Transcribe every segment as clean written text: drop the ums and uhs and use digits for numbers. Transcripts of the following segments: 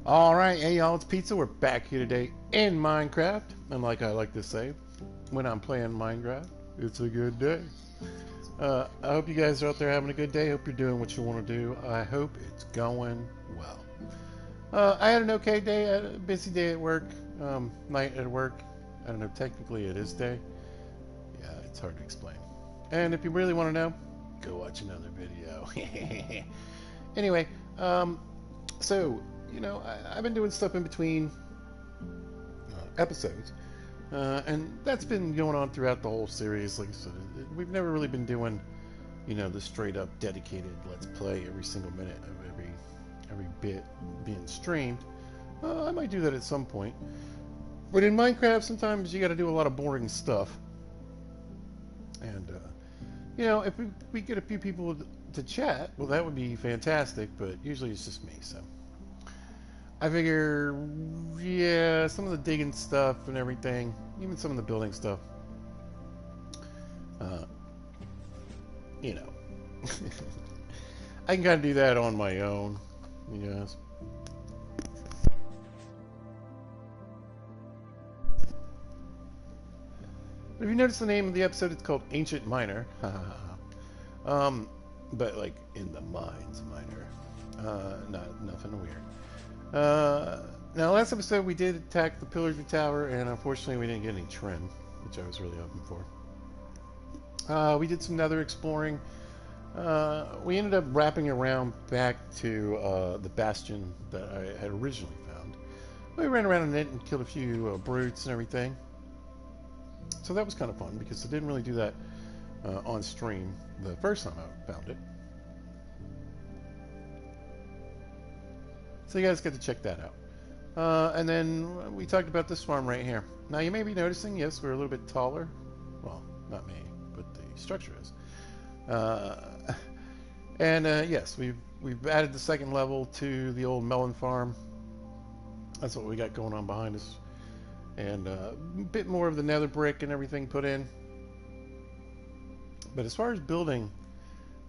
Alright, hey y'all, it's Pizza. We're back here today in Minecraft. And like I like to say, when I'm playing Minecraft, it's a good day. I hope you guys are out there having a good day. Hope you're doing what you want to do. I hope it's going well. I had an okay day, a busy day at work, night at work. I don't know, technically it is day. Yeah, it's hard to explain. And if you really want to know, go watch another video. Anyway, so, I've been doing stuff in between episodes, and that's been going on throughout the whole series. Like I said, we've never really been doing, the straight up dedicated let's play every single minute of every bit being streamed. I might do that at some point, but in Minecraft, sometimes you got to do a lot of boring stuff, and if we get a few people to chat, well, that would be fantastic. But usually it's just me, so. I figure, yeah, some of the digging stuff and everything, even some of the building stuff, uh, you know, I can kind of do that on my own, you guys. But if you notice the name of the episode, it's called Ancient Miner. But like in the mines miner. Nothing weird. Now, last episode we did attack the Pillager Tower, and unfortunately we didn't get any trim, which I was really hoping for. We did some nether exploring. We ended up wrapping around back to the bastion that I had originally found. We ran around in it and killed a few brutes and everything. So that was kind of fun, because I didn't really do that on stream the first time I found it. So you guys get to check that out. And then we talked about this farm right here. Now you may be noticing, yes, we're a little bit taller. Well, not me, but the structure is. Yes, we've added the second level to the old melon farm. That's what we got going on behind us. And a bit more of the nether brick and everything put in. But as far as building,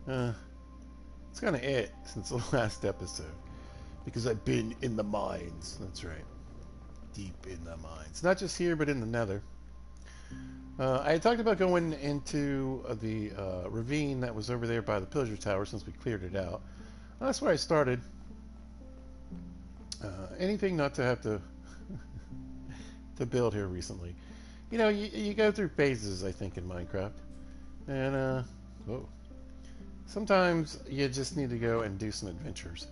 it's kind of it since the last episode. Because I've been in the mines. That's right. Deep in the mines. Not just here, but in the nether. I had talked about going into the ravine that was over there by the Pillager Tower since we cleared it out. That's where I started. Anything not to have to to build here recently. You go through phases, I think, in Minecraft. And, sometimes you just need to go and do some adventures.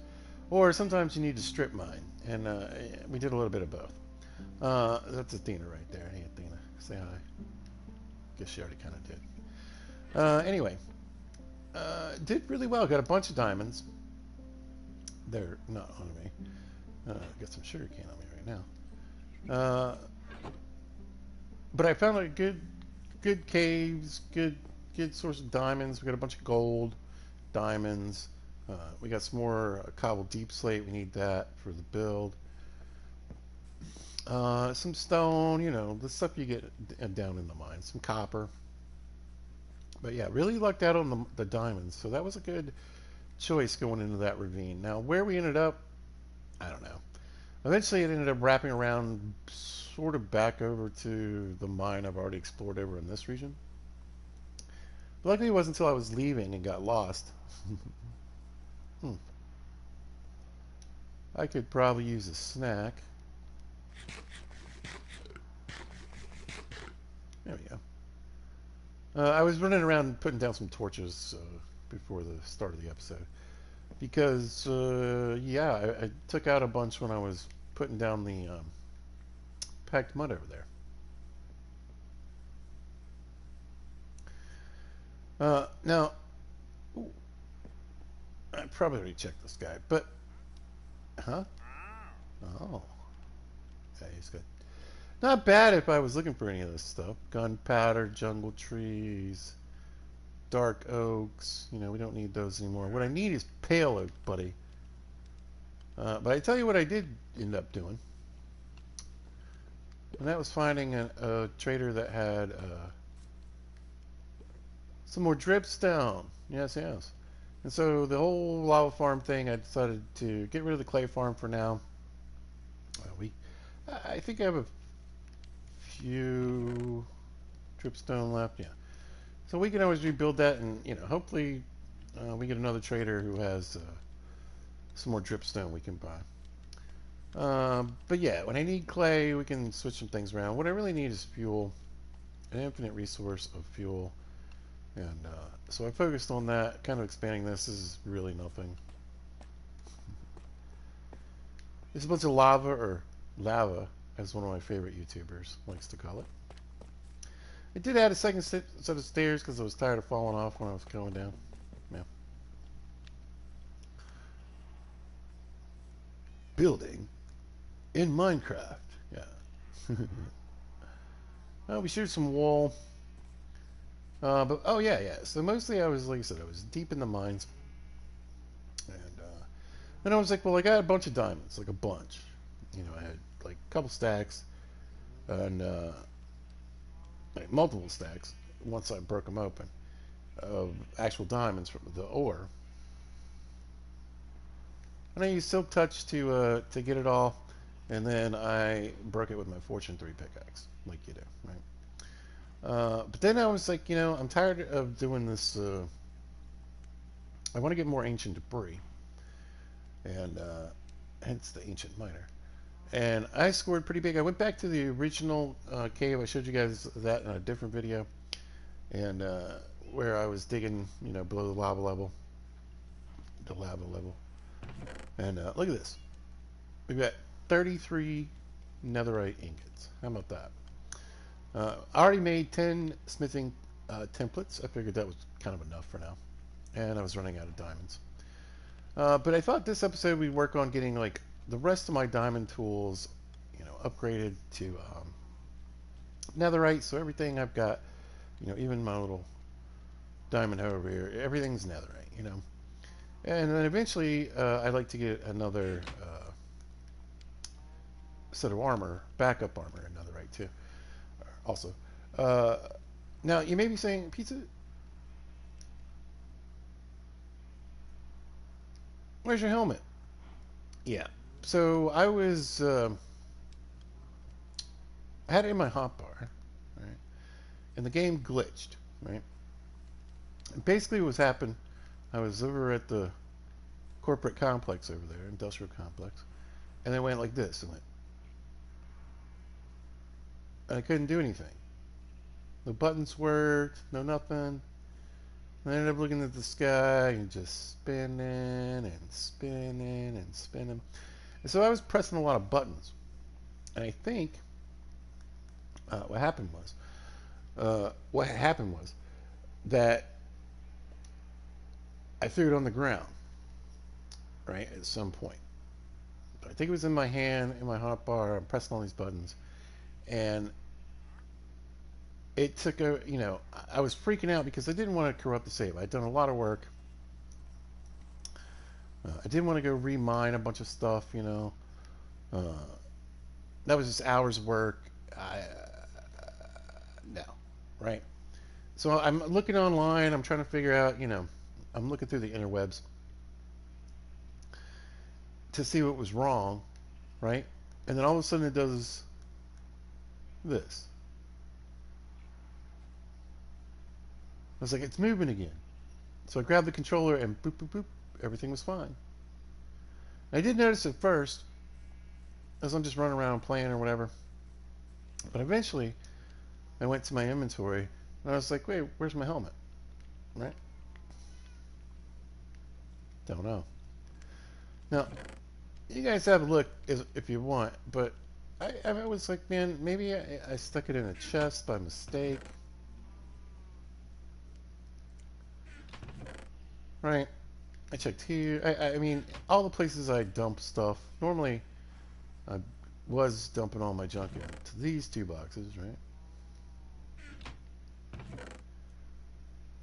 Or sometimes you need to strip mine, and we did a little bit of both. That's Athena right there. Hey, Athena, say hi. Guess she already kind of did. Anyway, did really well. Got a bunch of diamonds. They're not on me. Got some sugar cane on me right now. But I found like good caves, good source of diamonds. We got a bunch of gold, diamonds. We got some more cobble deep slate. We need that for the build. Some stone, the stuff you get down in the mine. Some copper. But yeah, really lucked out on the diamonds. So that was a good choice going into that ravine. Now, where we ended up, I don't know. Eventually, it ended up wrapping around sort of back over to the mine I've already explored over in this region. But luckily, it wasn't until I was leaving and got lost. I could probably use a snack. There we go. I was running around putting down some torches before the start of the episode. Because, I took out a bunch when I was putting down the packed mud over there. Now, I probably already checked this guy, but... Huh? Oh. Yeah, he's good. Not bad if I was looking for any of this stuff. Gunpowder, jungle trees, dark oaks. We don't need those anymore. What I need is pale oak, buddy. But I tell you what I did end up doing. And that was finding a trader that had some more dripstone. Yes. And so the whole lava farm thing, I decided to get rid of the clay farm for now. I think I have a few dripstone left. Yeah, so we can always rebuild that, and hopefully we get another trader who has some more dripstone we can buy. But yeah, when I need clay, we can switch some things around. What I really need is fuel, an infinite resource of fuel, and so I focused on that, kind of expanding this. This is really nothing. It's a bunch of lava, or lava, as one of my favorite YouTubers likes to call it. I did add a second set of stairs because I was tired of falling off when I was going down. Yeah. Building in Minecraft. Yeah. Oh, we shared some wool. But oh yeah. So mostly I was, like I said, I was deep in the mines, and then I was like, well, I got a bunch of diamonds, like a bunch. I had like a couple stacks, and like multiple stacks once I broke them open of actual diamonds from the ore. And I used Silk Touch to get it all, and then I broke it with my Fortune 3 pickaxe, like you do, right? But then I was like, I'm tired of doing this. I want to get more ancient debris, and hence the ancient miner. And I scored pretty big. I went back to the original cave. I showed you guys that in a different video, and where I was digging, below the lava level, And look at this. We've got 33 netherite ingots. How about that? I already made 10 smithing templates. I figured that was kind of enough for now. And I was running out of diamonds. But I thought this episode we'd work on getting like the rest of my diamond tools, upgraded to netherite. So everything I've got, even my little diamond hoe over here, everything's netherite. And then eventually I'd like to get another set of armor, backup armor in netherite too. Also, uh, now you may be saying, Pizza, where's your helmet? Yeah. So I had it in my hotbar, right? And the game glitched, right? And basically, what was happened, I was over at the corporate complex over there, industrial complex, and it went like this, and I couldn't do anything. No buttons worked, no nothing. I ended up looking at the sky and just spinning and spinning and spinning. And so I was pressing a lot of buttons. And I think what happened was that I threw it on the ground, right, at some point. But I think it was in my hand, in my hotbar. I'm pressing all these buttons. And it took I was freaking out because I didn't want to corrupt the save. I'd done a lot of work. I didn't want to go remine a bunch of stuff, Uh, that was just hours of work. No, right? So I'm looking online. I'm trying to figure out, I'm looking through the interwebs to see what was wrong, right? And then all of a sudden it does this. I was like, it's moving again. So I grabbed the controller and boop, boop, boop. Everything was fine. I did notice at first, as I'm just running around playing or whatever, but eventually I went to my inventory and I was like, wait, where's my helmet? Right? Don't know. Now, you guys have a look if you want, but I was like, man, maybe I stuck it in a chest by mistake. Right? I checked here. I mean, all the places I dump stuff. Normally, I was dumping all my junk into these two boxes, right?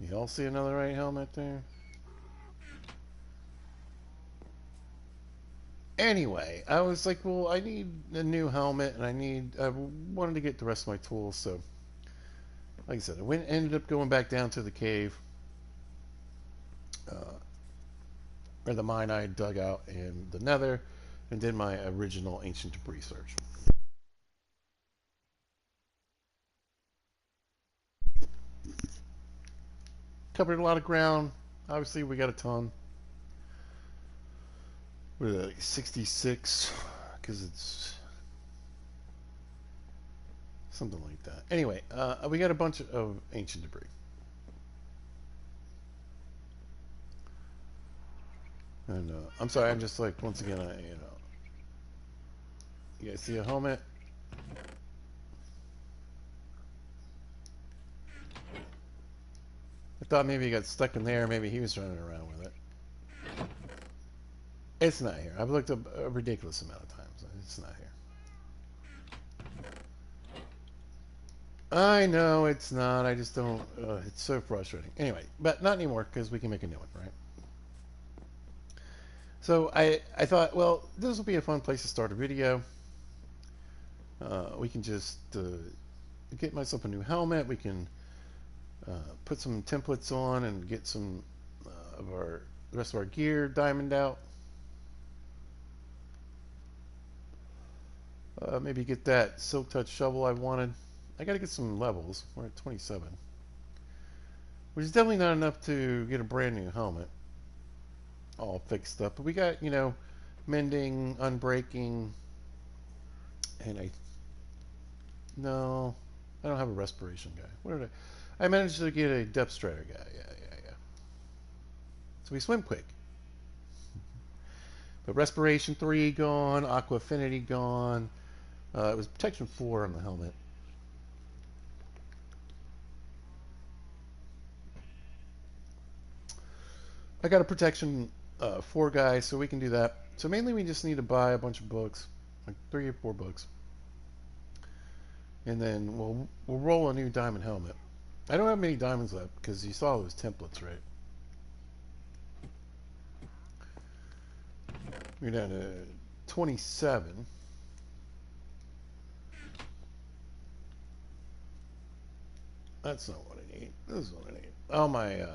You all see another right helmet there? Anyway, I was like, well, I need a new helmet, and I wanted to get the rest of my tools, so, like I said, ended up going back down to the cave, or the mine I dug out in the nether, and did my original ancient debris search. Covered a lot of ground. Obviously, we got a ton. We're like 66 because it's something like that. Anyway, we got a bunch of ancient debris. And I'm sorry, I'm just like, once again, you guys see a helmet? I thought maybe he got stuck in there. Maybe he was running around with it. It's not here. I've looked up a ridiculous amount of times. It's not here. I know it's not. I just don't. It's so frustrating. Anyway, but not anymore because we can make a new one, right? So I thought, well, this will be a fun place to start a video. We can just get myself a new helmet. We can put some templates on and get some of the rest of our gear diamond out. Maybe get that silk touch shovel I wanted. I got to get some levels. We're at 27, which is definitely not enough to get a brand new helmet all fixed up. But we got, mending, unbreaking, and no, I don't have a respiration guy. What did I managed to get a depth strider guy. Yeah. So we swim quick. But respiration 3 gone, aqua affinity gone. It was protection 4 on the helmet. I got a protection 4 guy, so we can do that. So mainly we just need to buy a bunch of books, like 3 or 4 books. And then we'll roll a new diamond helmet. I don't have many diamonds left because you saw those templates, right? We're down to 27. That's not what I need. This is what I need. Oh, my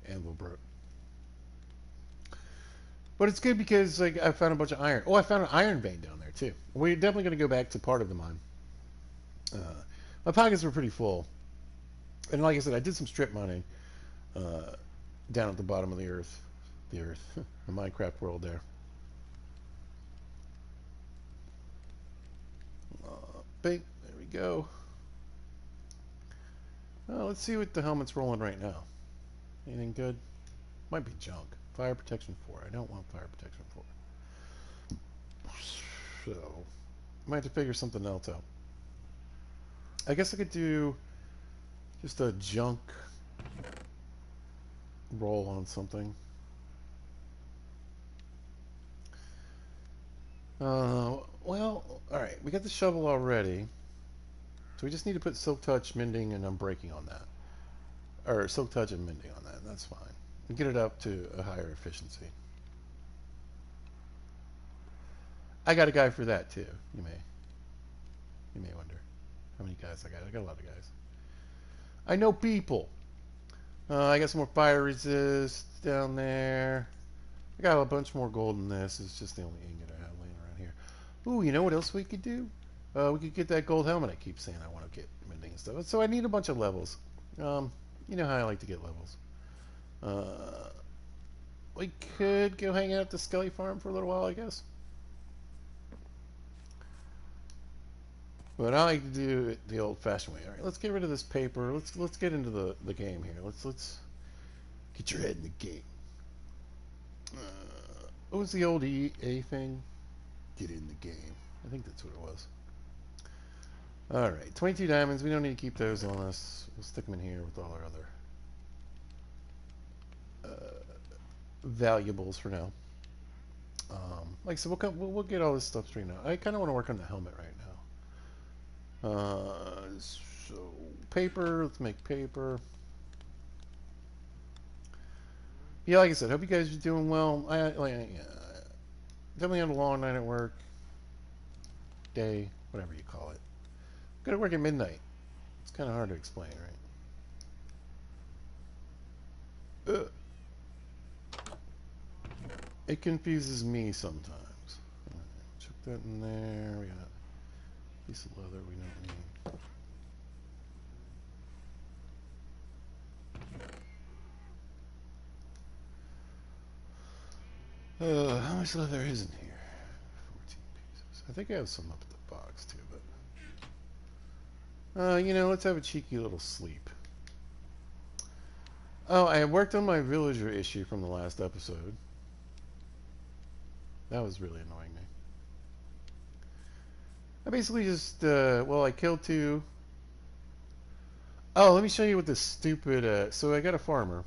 anvil broke. But it's good because like I found a bunch of iron. Oh, I found an iron vein down there too. We're definitely going to go back to part of the mine. My pockets were pretty full. And like I said, I did some strip mining down at the bottom of the earth. The Minecraft world there. Big, there we go. Let's see what the helmet's rolling right now. Anything good? Might be junk. Fire protection 4. I don't want fire protection 4. So, might have to figure something else out. I guess I could do just a junk roll on something. Well, alright. We got the shovel already. So we just need to put silk touch, mending, and unbreaking on that. Or silk touch and mending on that. That's fine. And get it up to a higher efficiency. I got a guy for that too. You may wonder how many guys I got. I got a lot of guys. I know people. I got some more fire resist down there. I got a bunch more gold in this. It's just the only ingot I have laying around here. Ooh, you know what else we could do? We could get that gold helmet I keep saying I want to get mending and stuff. So I need a bunch of levels. You know how I like to get levels. We could go hang out at the Skelly farm for a little while, I guess. But I like to do it the old-fashioned way. All right, let's get rid of this paper. Let's get into the game here. Let's get your head in the game. What was the old EA thing? Get in the game. I think that's what it was. All right, 22 diamonds. We don't need to keep those on us. We'll stick them in here with all our other valuables for now. Like I said, we'll get all this stuff straightened out. I kind of want to work on the helmet right now. So paper. Let's make paper. Yeah, like I said, hope you guys are doing well. Definitely had a long night at work, day, whatever you call it. Got to work at midnight. It's kind of hard to explain, right? It confuses me sometimes. that in there. We got a piece of leather we don't need. How much leather is in here? 14 pieces. I think I have some up at the box too, but you know, let's have a cheeky little sleep. Oh, I worked on my villager issue from the last episode. That was really annoying me. I basically just, well, I killed 2. Oh, let me show you what this stupid, so I got a farmer.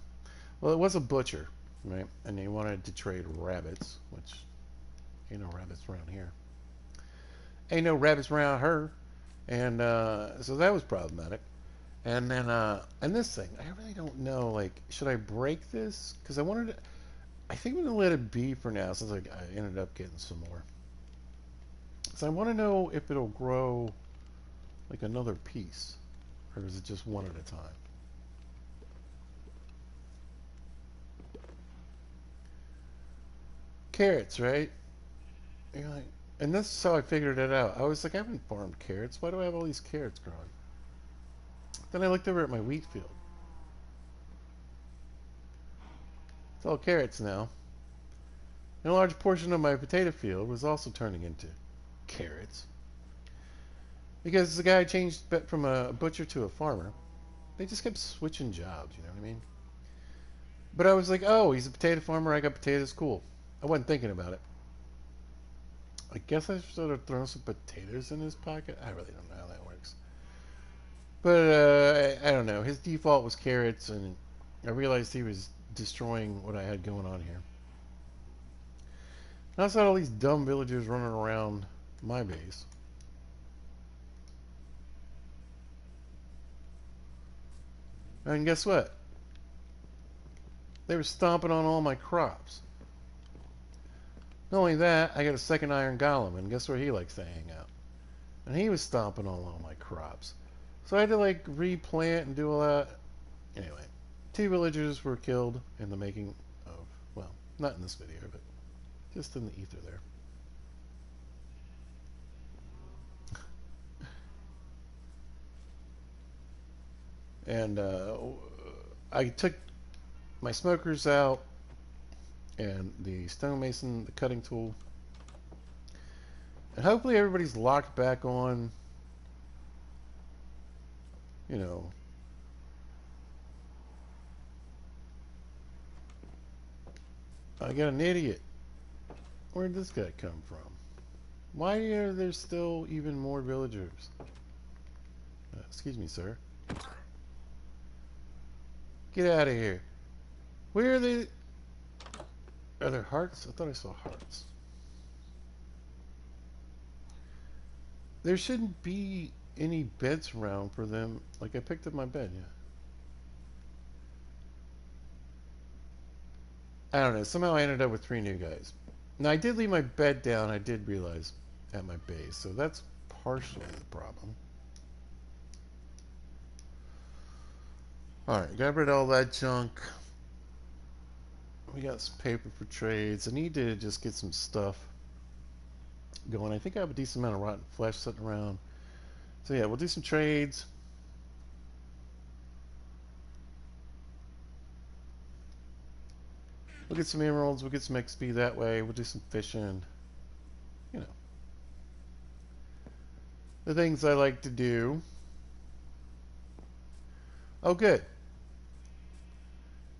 Well, it was a butcher, right? And he wanted to trade rabbits, which ain't no rabbits around here. Ain't no rabbits around her. And, so that was problematic. And then, and this thing, I really don't know, like, should I break this? Because I wanted to, I think I'm going to let it be for now, since I ended up getting some more. So I want to know if it'll grow, like, another piece. Or is it just one at a time? Carrots, right? You're like, and this is how I figured it out. I was like, I haven't farmed carrots. Why do I have all these carrots growing? Then I looked over at my wheat field. It's all carrots now. And a large portion of my potato field was also turning into carrots. Because the guy changed from a butcher to a farmer. They just kept switching jobs, you know what I mean? But I was like, oh, he's a potato farmer, I got potatoes, cool. I wasn't thinking about it. I guess I should have thrown some potatoes in his pocket. I really don't know how that works. But I don't know. His default was carrots, and I realized he was destroying what I had going on here. And I saw all these dumb villagers running around my base. And guess what? They were stomping on all my crops. Not only that, I got a second iron golem, and guess where he likes to hang out? And he was stomping on all my crops. So I had to like replant and do all that. Anyway, 2 villagers were killed in the making of, well, not in this video, but just in the ether there. And I took my smokers out and the stonemason, the cutting tool. And hopefully everybody's locked back on, you know. I got an idiot. Where did this guy come from? Why are there still even more villagers? Excuse me, sir. Get out of here. Where are they? Are there hearts? I thought I saw hearts. There shouldn't be any beds around for them. Like, I picked up my bed, yeah. I don't know. Somehow I ended up with 3 new guys. Now, I did leave my bed down, I did realize, at my base. So that's partially the problem. Alright, got rid of all that junk. We got some paper for trades. I need to just get some stuff going. I think I have a decent amount of rotten flesh sitting around. So yeah, we'll do some trades. We'll get some emeralds. We'll get some XP that way. We'll do some fishing. You know. The things I like to do. Oh, good.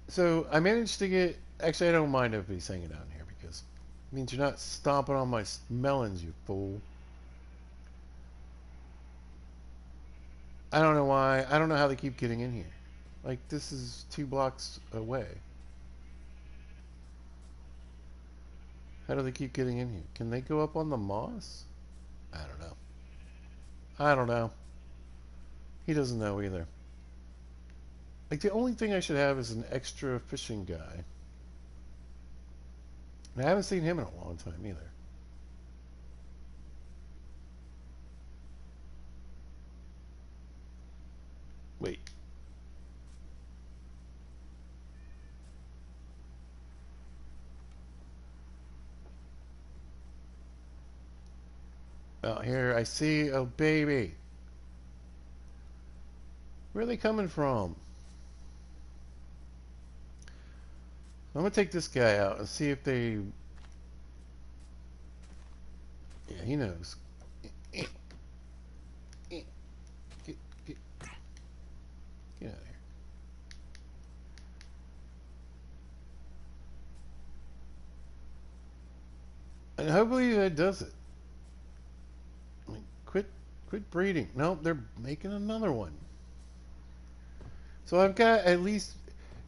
So I managed to get... Actually, I don't mind if he's hanging out in here because it means you're not stomping on my melons, you fool. I don't know why. I don't know how they keep getting in here. Like, this is 2 blocks away. How do they keep getting in here? Can they go up on the moss? I don't know. I don't know. He doesn't know either. Like, the only thing I should have is an extra fishing guy. And I haven't seen him in a long time either. Wait. Oh, here I see a baby. Where are they coming from? I'm gonna take this guy out and see if they. Yeah, he knows. Get, get, get out of here. And hopefully that does it. Like, quit breeding. No, they're making another one. So I've got at least.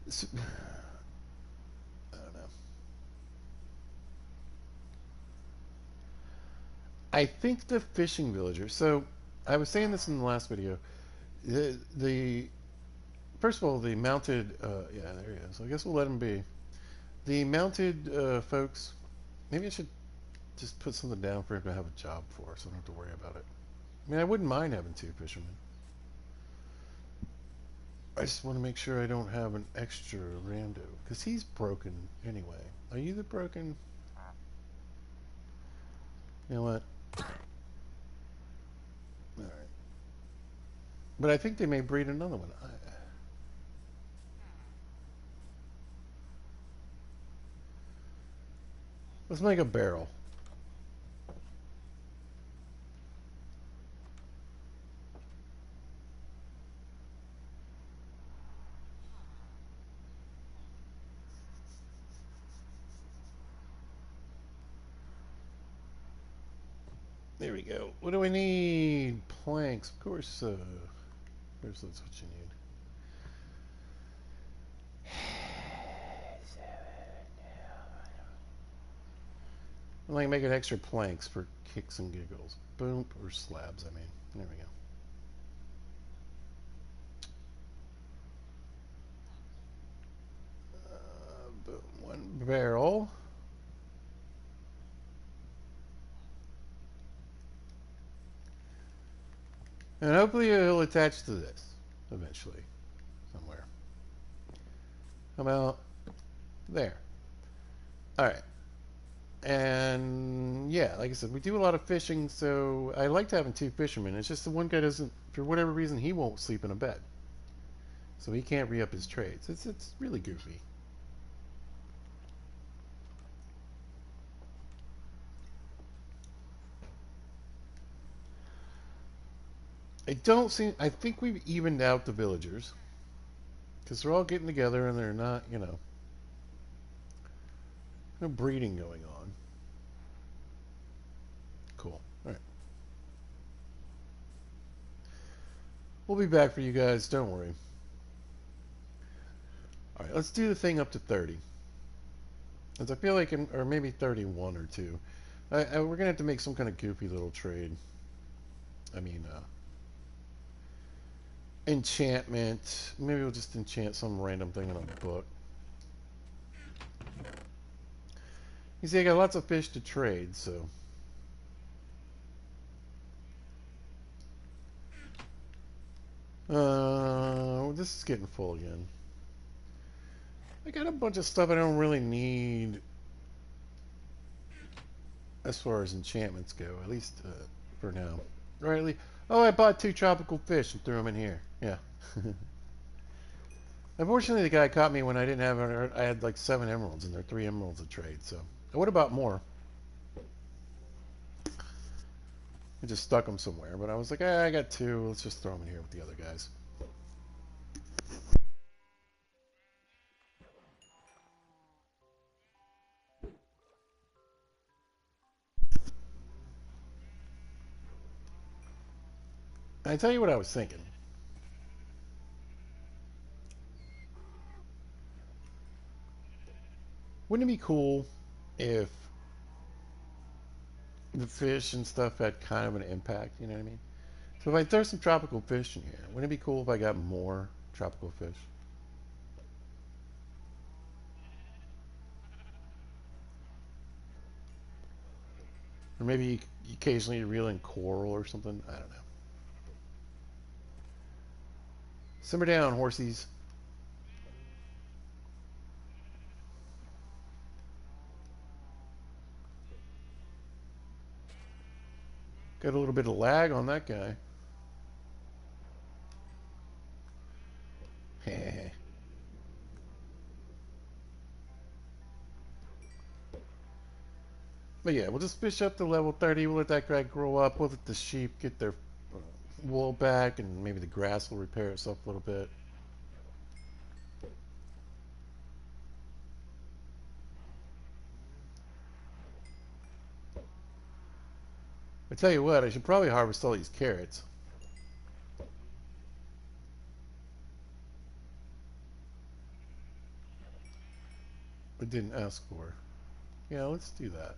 I don't know. I think the fishing villager. So I was saying this in the last video. The first of all, the mounted. Yeah, there he is. So I guess we'll let him be. The mounted folks. Maybe I should just put something down for him to have a job for, so I don't have to worry about it. I mean, I wouldn't mind having two fishermen. I just want to make sure I don't have an extra rando, because he's broken anyway. Are you the broken? You know what? All right. But I think they may breed another one. Let's make a barrel. There we go. What do we need? Planks. Of course, that's what you need. I'm like making extra planks for kicks and giggles. Boom, or slabs, I mean. There we go. Boom. One barrel. And hopefully it'll attach to this eventually, somewhere. How about there? All right. And yeah, like I said, we do a lot of fishing, so I liked having two fishermen. It's just the one guy doesn't, for whatever reason, he won't sleep in a bed, so he can't re-up his trades. It's really goofy. I don't see. I think we've evened out the villagers because they're all getting together and they're not, no breeding going on. Cool. All right. We'll be back for you guys. Don't worry. All right. Let's do the thing up to 30. Because I feel like, or maybe 31 or 2. We're gonna have to make some kind of goofy little trade. I mean, enchantment. Maybe we'll just enchant some random thing in a book. You see, I got lots of fish to trade, so. This is getting full again. I got a bunch of stuff I don't really need as far as enchantments go, at least for now. Right? Oh, I bought 2 tropical fish and threw them in here. Yeah. Unfortunately, the guy caught me when I didn't have. I had like 7 emeralds, and there are 3 emeralds to trade. So, what about more? I just stuck them somewhere, but I was like, I got 2. Let's just throw them in here with the other guys. And I tell you what I was thinking. Wouldn't it be cool if the fish and stuff had kind of an impact? You know what I mean? So if I throw some tropical fish in here, wouldn't it be cool if I got more tropical fish? Or maybe occasionally reel in coral or something? I don't know. Simmer down, horsies. Got a little bit of lag on that guy. But yeah, we'll just fish up to level 30. We'll let that guy grow up. We'll let the sheep get their wool back, and maybe the grass will repair itself a little bit. I tell you what, I should probably harvest all these carrots. I didn't ask for. Yeah, let's do that.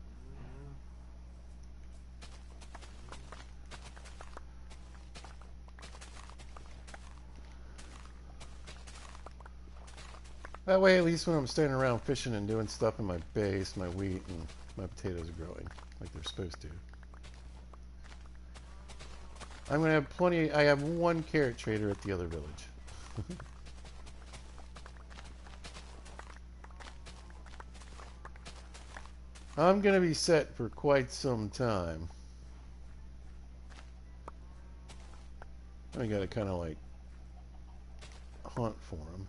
That way, at least when I'm standing around fishing and doing stuff in my base, my wheat and my potatoes are growing like they're supposed to. I'm going to have plenty. I have one carrot trader at the other village. I'm going to be set for quite some time. I got to kind of like hunt for them.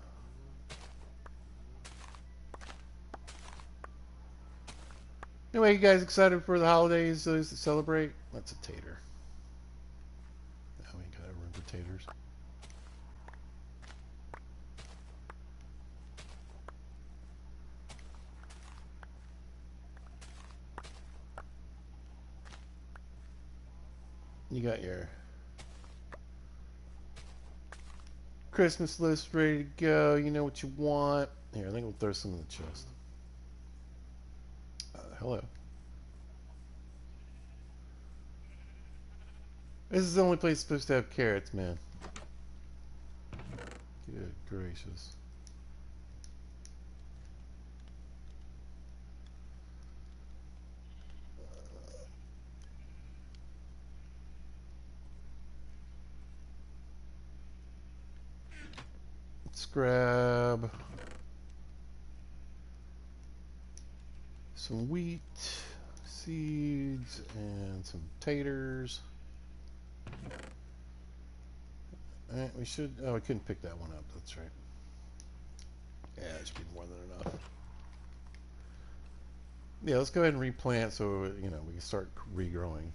Anyway, you guys excited for the holidays to celebrate? That's a tater. Now we got room for taters. You got your Christmas list ready to go. You know what you want. Here, I think we'll throw some in the chest. Hello. This is the only place supposed to have carrots, man. Good gracious. Let's grab some wheat, seeds, and some taters. Alright, we should... Oh, I couldn't pick that one up. That's right. Yeah, that should be more than enough. Yeah, let's go ahead and replant so, you know, we can start regrowing.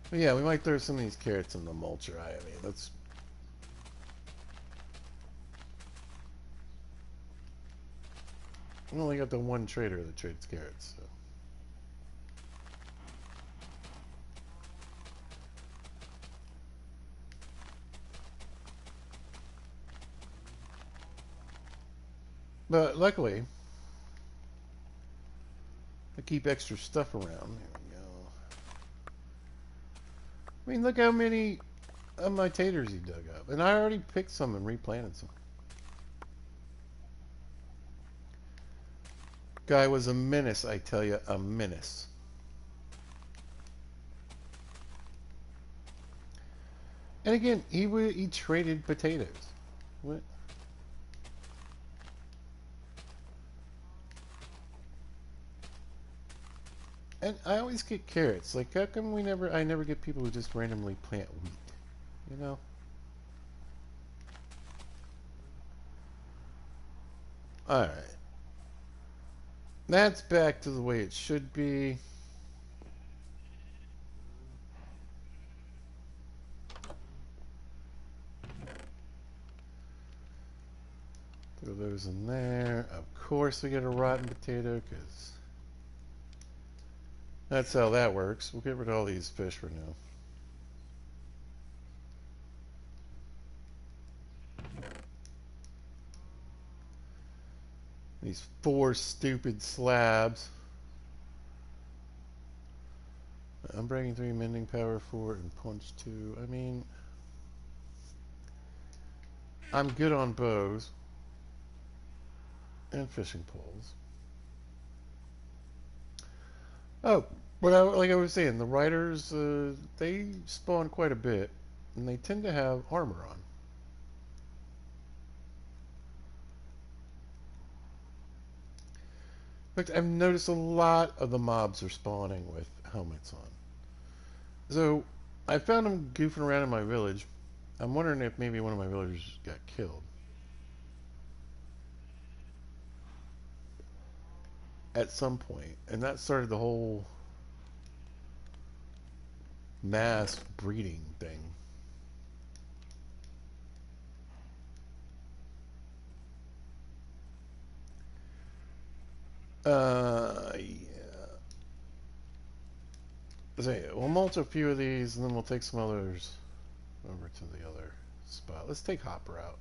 But yeah, we might throw some of these carrots in the mulcher. I mean, let's... I only got the one trader that trades carrots, so... But luckily, I keep extra stuff around. There we go. I mean, look how many of my taters he dug up. And I already picked some and replanted some. Guy was a menace, I tell you, a menace. And again, he traded potatoes. What? And I always get carrots. Like, how come I never get people who just randomly plant wheat? You know? Alright. That's back to the way it should be. Throw those in there. Of course we get a rotten potato, because that's how that works. We'll get rid of all these fish for now. These 4 stupid slabs. I'm breaking 3, mending power 4, and punch 2. I mean, I'm good on bows and fishing poles. Oh, but like I was saying, the riders, they spawn quite a bit, and they tend to have armor on. In fact, I've noticed a lot of the mobs are spawning with helmets on. So I found them goofing around in my village. I'm wondering if maybe one of my villagers got killed at some point, and that started the whole mass breeding thing. Yeah. So yeah, we'll mulch a few of these, and then we'll take some others over to the other spot. Let's take Hopper out.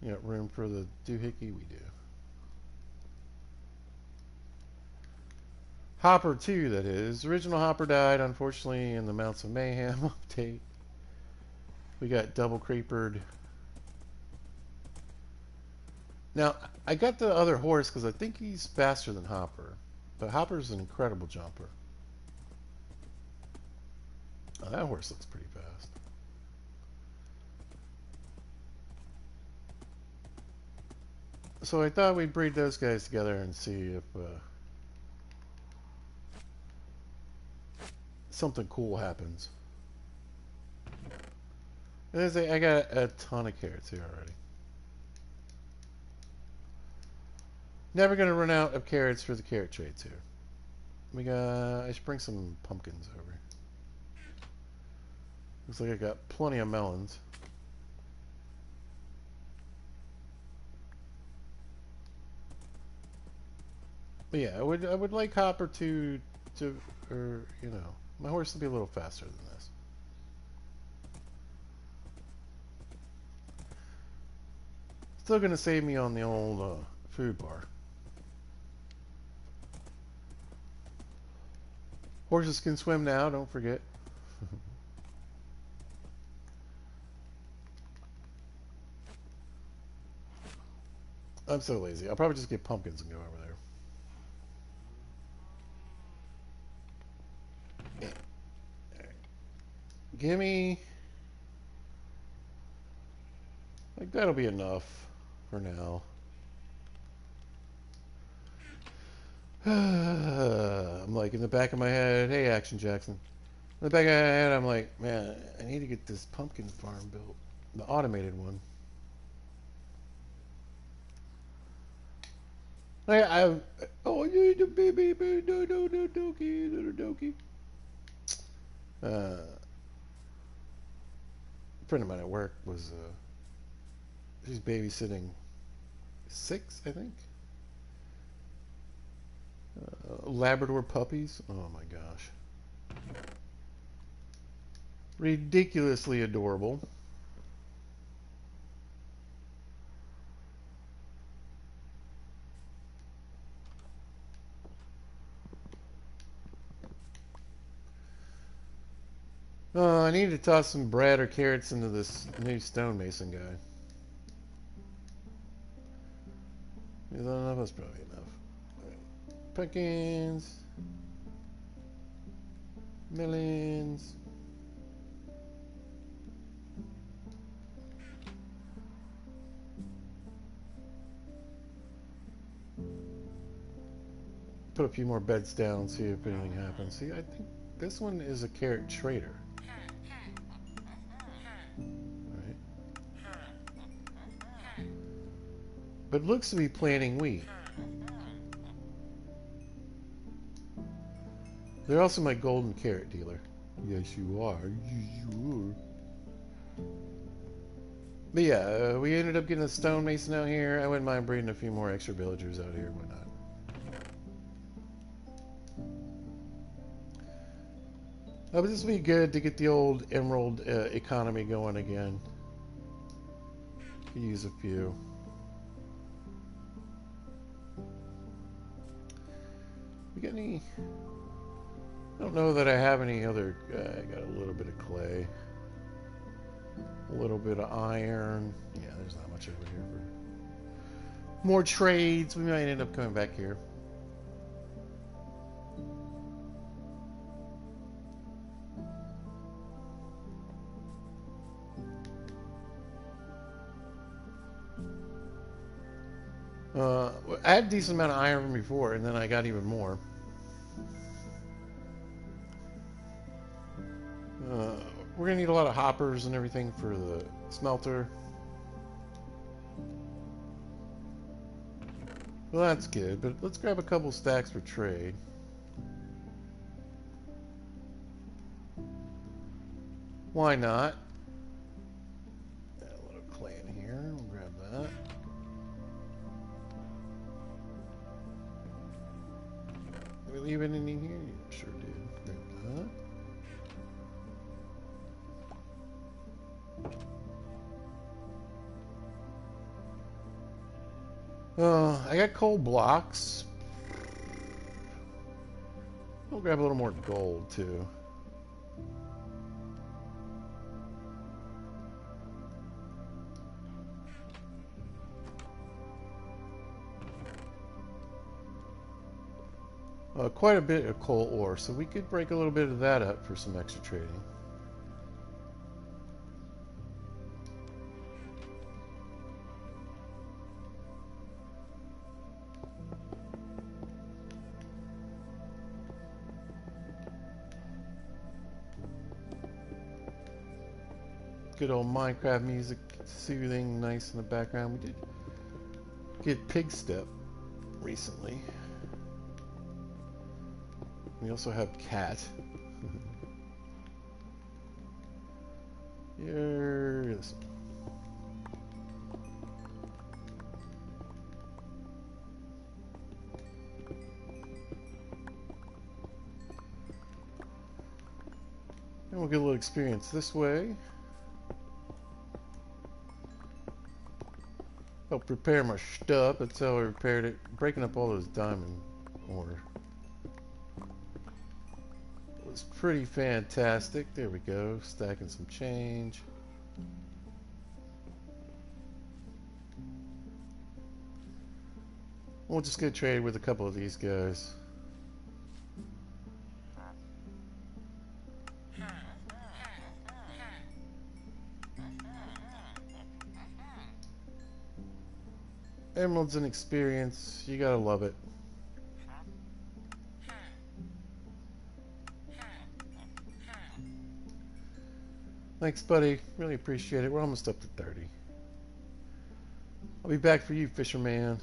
You got room for the doohickey? We do. Hopper 2, that is. Original Hopper died, unfortunately, in the Mounts of Mayhem update. We got double creepered. Now, I got the other horse because I think he's faster than Hopper. But Hopper's an incredible jumper. Oh, that horse looks pretty fast. So I thought we'd breed those guys together and see if something cool happens. I got a ton of carrots here already. Never gonna run out of carrots for the carrot trades here. I should bring some pumpkins over. Looks like I got plenty of melons. But yeah, I would like Hopper or you know, my horse to be a little faster than this. Still gonna save me on the old food bar. Horses can swim now, don't forget. I'm so lazy. I'll probably just get pumpkins and go over there. Gimme. Like, that'll be enough for now. I'm like, in the back of my head, hey, Action Jackson. In the back of my head, I'm like, man, I need to get this pumpkin farm built. The automated one. Oh, you the baby, little dokie. A friend of mine at work was, she's babysitting 6, I think. Labrador puppies. Oh my gosh. Ridiculously adorable. I need to toss some bread or carrots into this new stonemason guy. Is that enough? That's probably enough. Right. Pumpkins. Melons. Put a few more beds down, see if anything happens. See, I think this one is a carrot trader. Right. But looks to be planting wheat. They're also my golden carrot dealer. Yes, you are. Yes, you are. But yeah, we ended up getting a stonemason out here. I wouldn't mind breeding a few more extra villagers out here. Why not? But this would be good to get the old emerald economy going again. Could use a few. We got any? I don't know that I have any other. I got a little bit of clay, a little bit of iron. Yeah, there's not much over here for more trades. We might end up coming back here. I had a decent amount of iron before, and then I got even more. Uh, we're gonna need a lot of hoppers and everything for the smelter. Well, that's good, but let's grab a couple stacks for trade. Why not? Got a little clay in here. We'll grab that. Did we leave anything here? Yeah, sure did. Grab that. I got coal blocks. We'll grab a little more gold too. Quite a bit of coal ore, so we could break a little bit of that up for some extra trading. Good old Minecraft music, soothing, nice in the background. We did get Pig Step recently. We also have Cat. Here, this one. And we'll get a little experience this way. Help repair my stuff. That's how I repaired it. Breaking up all those diamond ore. It was pretty fantastic. There we go. Stacking some change. We'll just get traded with a couple of these guys. Emeralds and experience, you gotta love it. Thanks, buddy. Really appreciate it. We're almost up to 30. I'll be back for you, fisherman.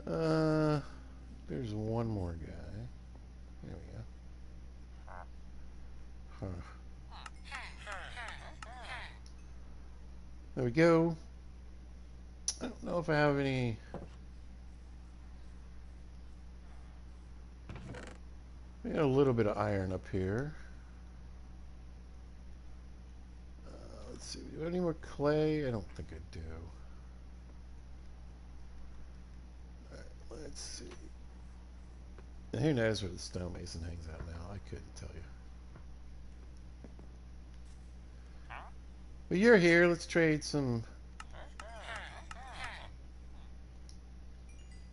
There's one more guy. There we go. Huh. There we go. I don't know if I have any. We got a little bit of iron up here. Let's see. Do we have any more clay? I don't think I do. Alright, let's see. And who knows where the stonemason hangs out now? I couldn't tell you. But you're here. Let's trade some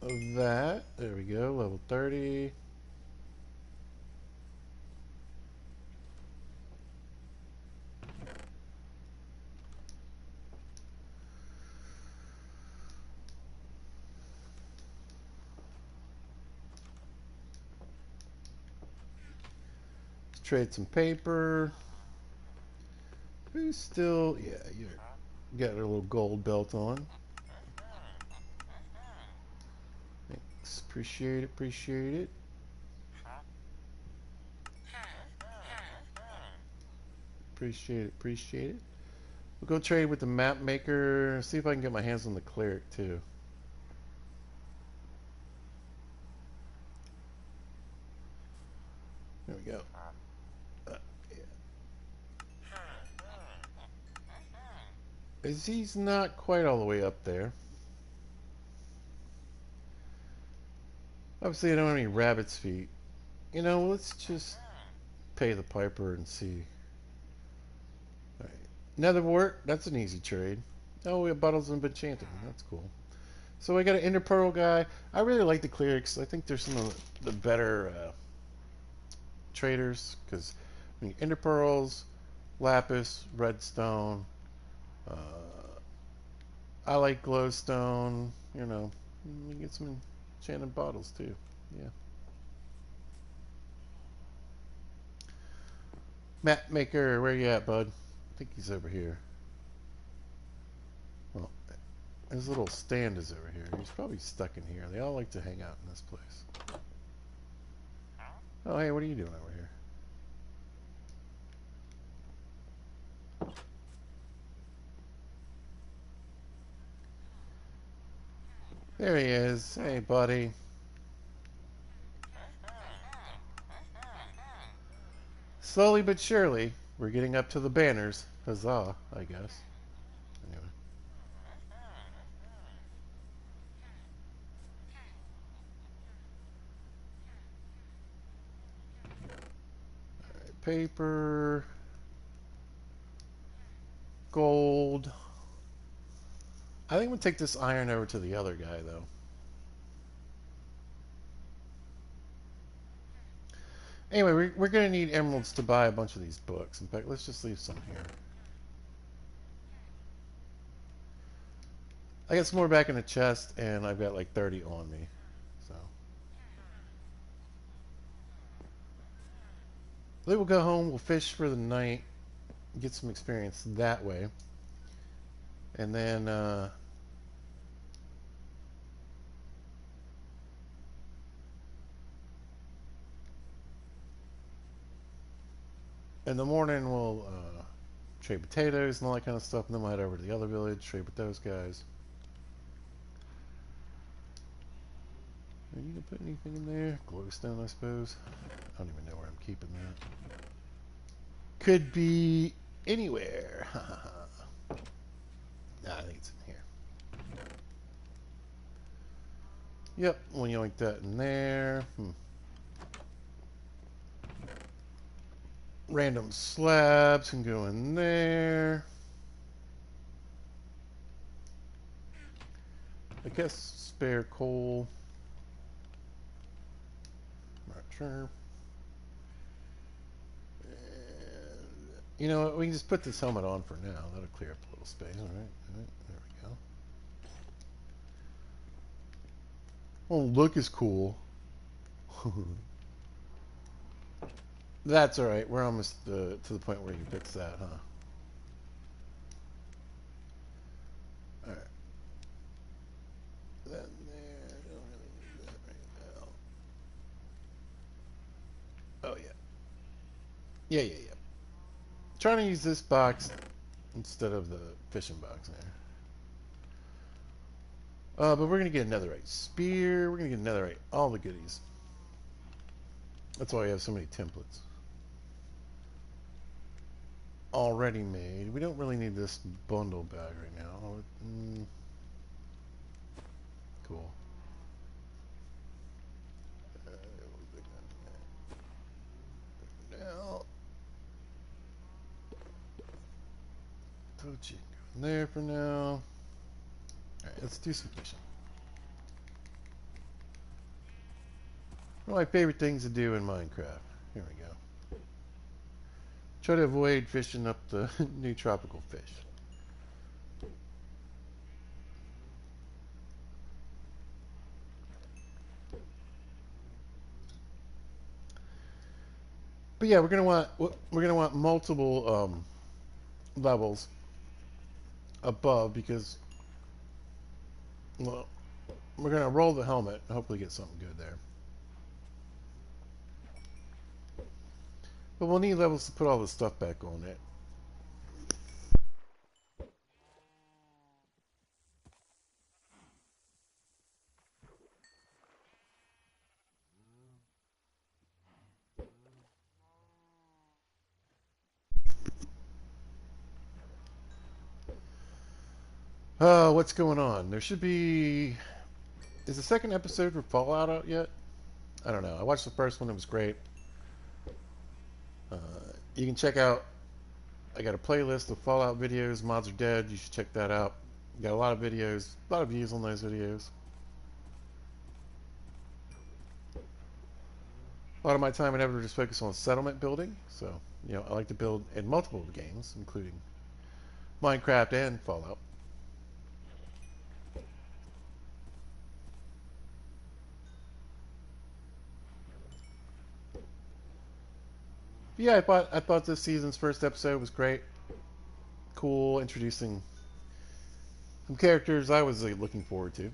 of that. There we go. Level 30. Let's trade some paper. Who's still... Yeah, you got a little gold belt on. Thanks. Appreciate it, appreciate it. Appreciate it, appreciate it. We'll go trade with the map maker. See if I can get my hands on the cleric too. There we go. He's not quite all the way up there. Obviously, I don't have any rabbit's feet. You know, let's just pay the piper and see. Alright. Netherwort, that's an easy trade. Oh, we have bottles of enchanting. That's cool. So I got an Ender Pearl guy. I really like the clerics. I think they're some of the better traders because I mean, Ender Pearls, Lapis, Redstone. I like glowstone. You know, you get some enchanted bottles too. Yeah. Map maker, where you at, bud? I think he's over here. Well, his little stand is over here. He's probably stuck in here. They all like to hang out in this place. Oh, hey, what are you doing over here? There he is. Hey, buddy. Slowly but surely, we're getting up to the banners. Huzzah, I guess. Anyway. Alright, paper. Gold. I think we'll take this iron over to the other guy, though. Anyway, we're going to need emeralds to buy a bunch of these books. In fact, let's just leave some here. I got some more back in the chest, and I've got like 30 on me. So then we'll go home, we'll fish for the night, get some experience that way. And then in the morning we'll trade potatoes and all that kind of stuff, and then we'll head over to the other village, trade with those guys. Are you gonna put anything in there? Glowstone, I suppose. I don't even know where I'm keeping that. Could be anywhere. Nah, I think it's in here. Yep, we'll yoink that in there. Random slabs can go in there. I guess spare coal. Not sure. You know what? We can just put this helmet on for now. That'll clear up a little space. All right. There we go. Oh, look is cool. That's all right. We're almost to the point where you can fix that, huh? All right. That there. Don't really need that right now. Oh yeah. Yeah. Trying to use this box instead of the fishing box there. But we're gonna get a netherite spear. We're gonna get a netherite. All the goodies. That's why we have so many templates already made. We don't really need this bundle bag right now. Cool. Now, Tochi go in there for now. Alright, let's do some fishing. One of my favorite things to do in Minecraft. Here we go. Try to avoid fishing up the new tropical fish. But yeah, we're gonna want multiple levels above because, well, we're gonna roll the helmet and hopefully get something good there. But we'll need levels to put all the stuff back on it. What's going on? There should be... Is the second episode for Fallout out yet? I don't know. I watched the first one. It was great. You can check out... I got a playlist of Fallout videos. Mods are dead. You should check that out. Got a lot of videos. A lot of views on those videos. A lot of my time and effort is focused on settlement building. So, you know, I like to build in multiple games, including Minecraft and Fallout. Yeah, I thought this season's first episode was great. Cool, introducing some characters I was looking forward to,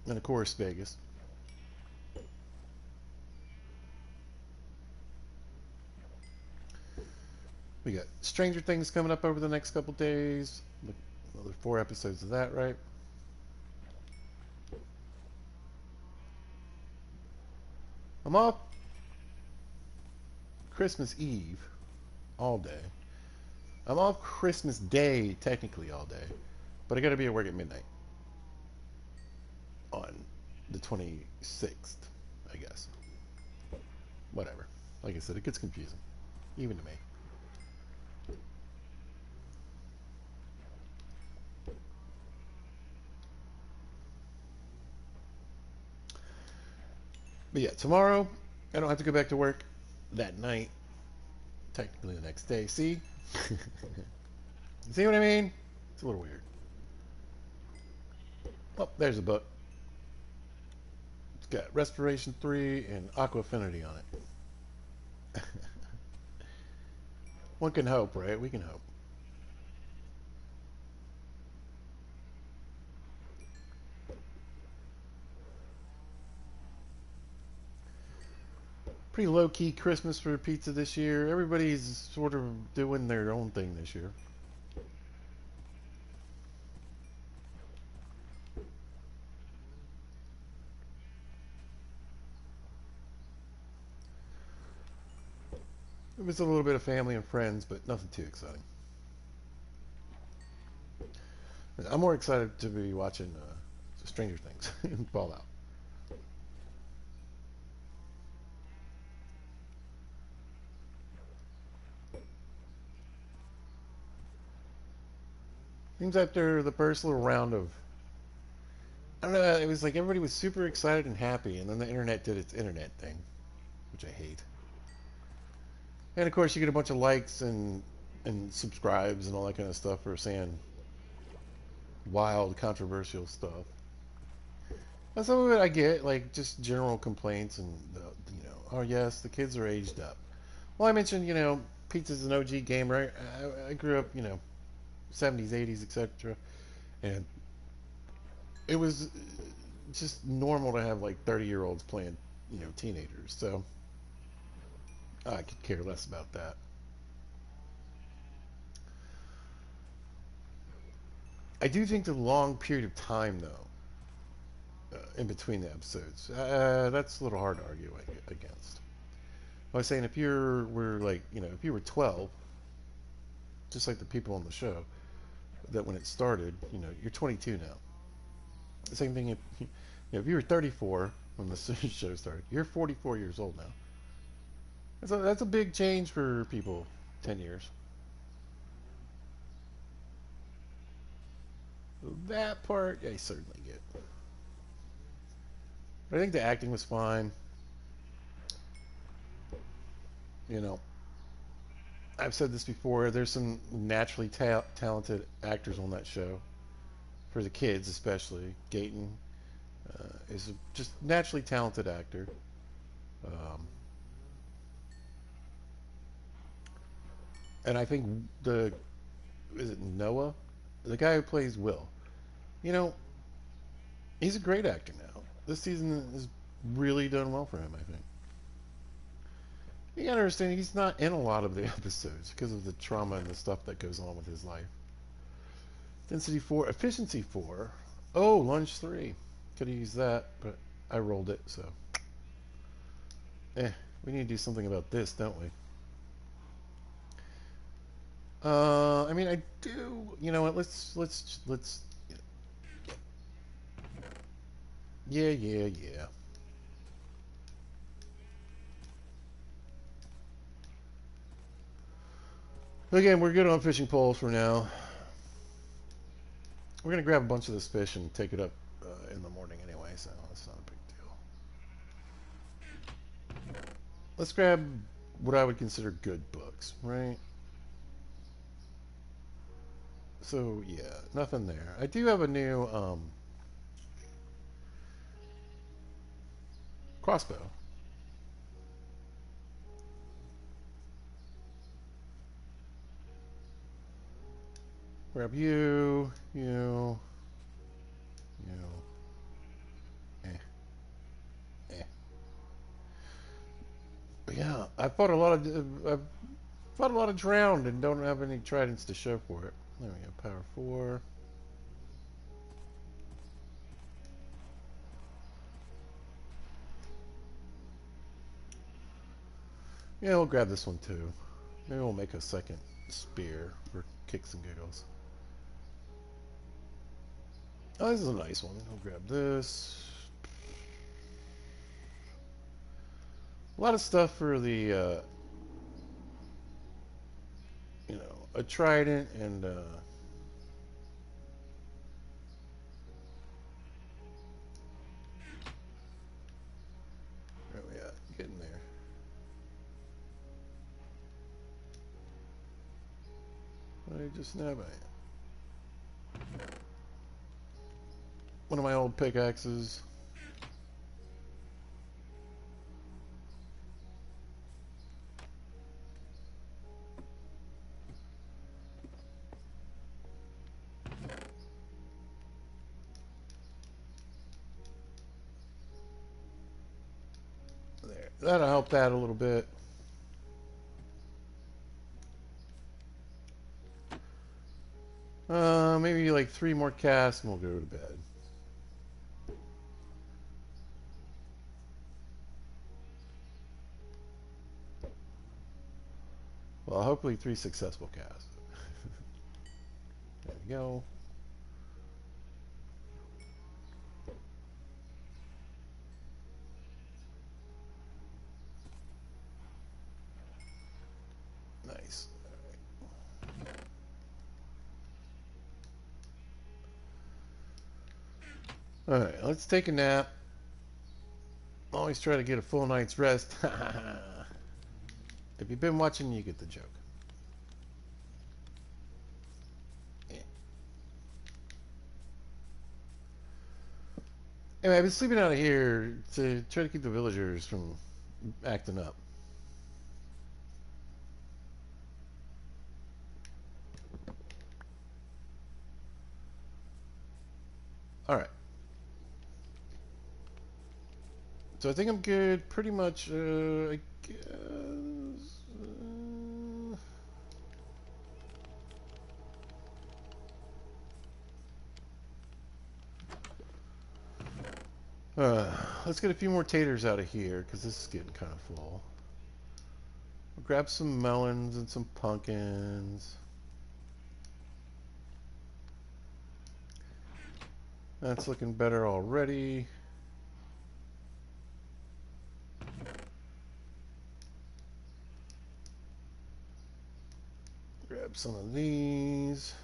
and of course Vegas. We got Stranger Things coming up over the next couple days. Another 4 episodes of that, right? I'm off Christmas Eve all day. I'm off Christmas Day technically all day, but I got to be at work at midnight on the 26th, I guess. Whatever. Like I said, it gets confusing, even to me. But yeah, tomorrow I don't have to go back to work that night. Technically the next day. See? See what I mean? It's a little weird. Oh, there's a book. It's got Restoration 3 and Aqua Affinity on it. One can hope, right? We can hope. Pretty low-key Christmas for pizza this year. Everybody's sort of doing their own thing this year. It was a little bit of family and friends, but nothing too exciting. I'm more excited to be watching Stranger Things and Fallout. Seems after the first little round of, I don't know, it was like everybody was super excited and happy, and then the internet did its internet thing, which I hate. And of course, you get a bunch of likes and subscribes and all that kind of stuff for saying wild, controversial stuff. And some of it I get, like just general complaints and oh yes, the kids are aged up. Well, I mentioned, pizza's an OG gamer. I grew up, 70s, 80s, etc. And it was just normal to have like 30-year-olds playing, teenagers. So I could care less about that. I do think the long period of time, though, in between the episodes, that's a little hard to argue against. I was saying if were like, if you were 12, just like the people on the show, that when it started, you're 22 now. The same thing if you were 34 when the show started, you're 44 years old now. That's a big change for people. 10 years. That part I certainly get. But I think the acting was fine. You know, I've said this before. There's some naturally talented actors on that show. For the kids, especially, Gayton is a just naturally talented actor. Um, and I think is it Noah, the guy who plays Will. You know, he's a great actor now. This season has really done well for him. I think. You gotta understand, he's not in a lot of the episodes because of the trauma and the stuff that goes on with his life. Density 4, efficiency 4. Oh, lunge 3. Could have used that, but I rolled it, so. We need to do something about this, don't we? I mean, I do. You know what? Let's. Yeah. Again, we're good on fishing poles for now. We're gonna grab a bunch of this fish and take it up in the morning anyway, so that's not a big deal. Let's grab what I would consider good books, right? So yeah, nothing there. I do have a new crossbow. Grab you, you, eh, eh. But yeah, I've fought a lot of drowned and don't have any tridents to show for it. There we go, power 4. Yeah, we'll grab this one too. Maybe we'll make a second spear for kicks and giggles. Oh, this is a nice one. I'll grab this. A lot of stuff for the, a trident and, there we are, getting there. I just snap it. One of my old pickaxes. There. That'll help that a little bit. Maybe like 3 more casts and we'll go to bed. Well, hopefully 3 successful casts. There we go. Nice. Alright, let's take a nap. Always try to get a full night's rest. If you've been watching, you get the joke. Anyway, I've been sleeping out of here to try to keep the villagers from acting up. Alright. So I think I'm good pretty much, I guess. Let's get a few more taters out of here because this is getting kind of full. We'll grab some melons and some pumpkins. That's looking better already. Grab some of these.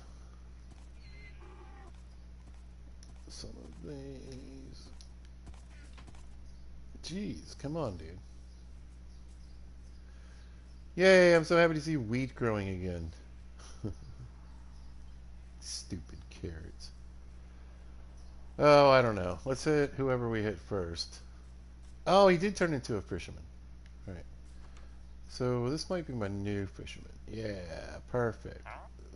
Some of these. Jeez, come on, dude. Yay, I'm so happy to see wheat growing again. Stupid carrots. Oh, I don't know. Let's hit whoever we hit first. Oh, he did turn into a fisherman. All right. So this might be my new fisherman. Yeah, perfect.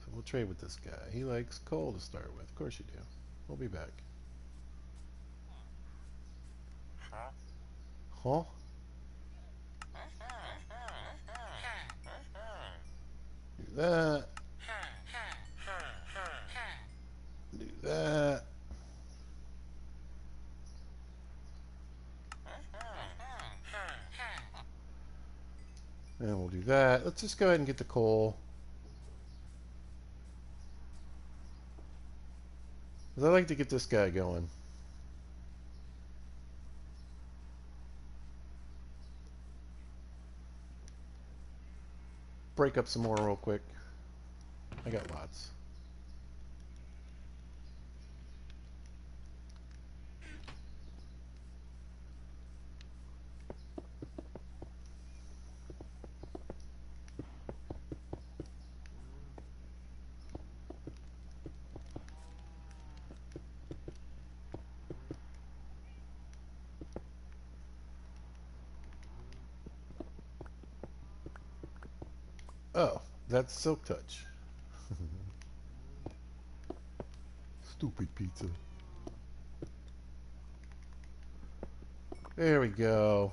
So we'll trade with this guy. He likes coal to start with. Of course you do. We'll be back. Huh? Do that. Do that. And we'll do that. Let's just go ahead and get the coal. Because I like to get this guy going. Break up some more real quick. I got lots. Oh, that's Silk Touch. Stupid pizza. There we go.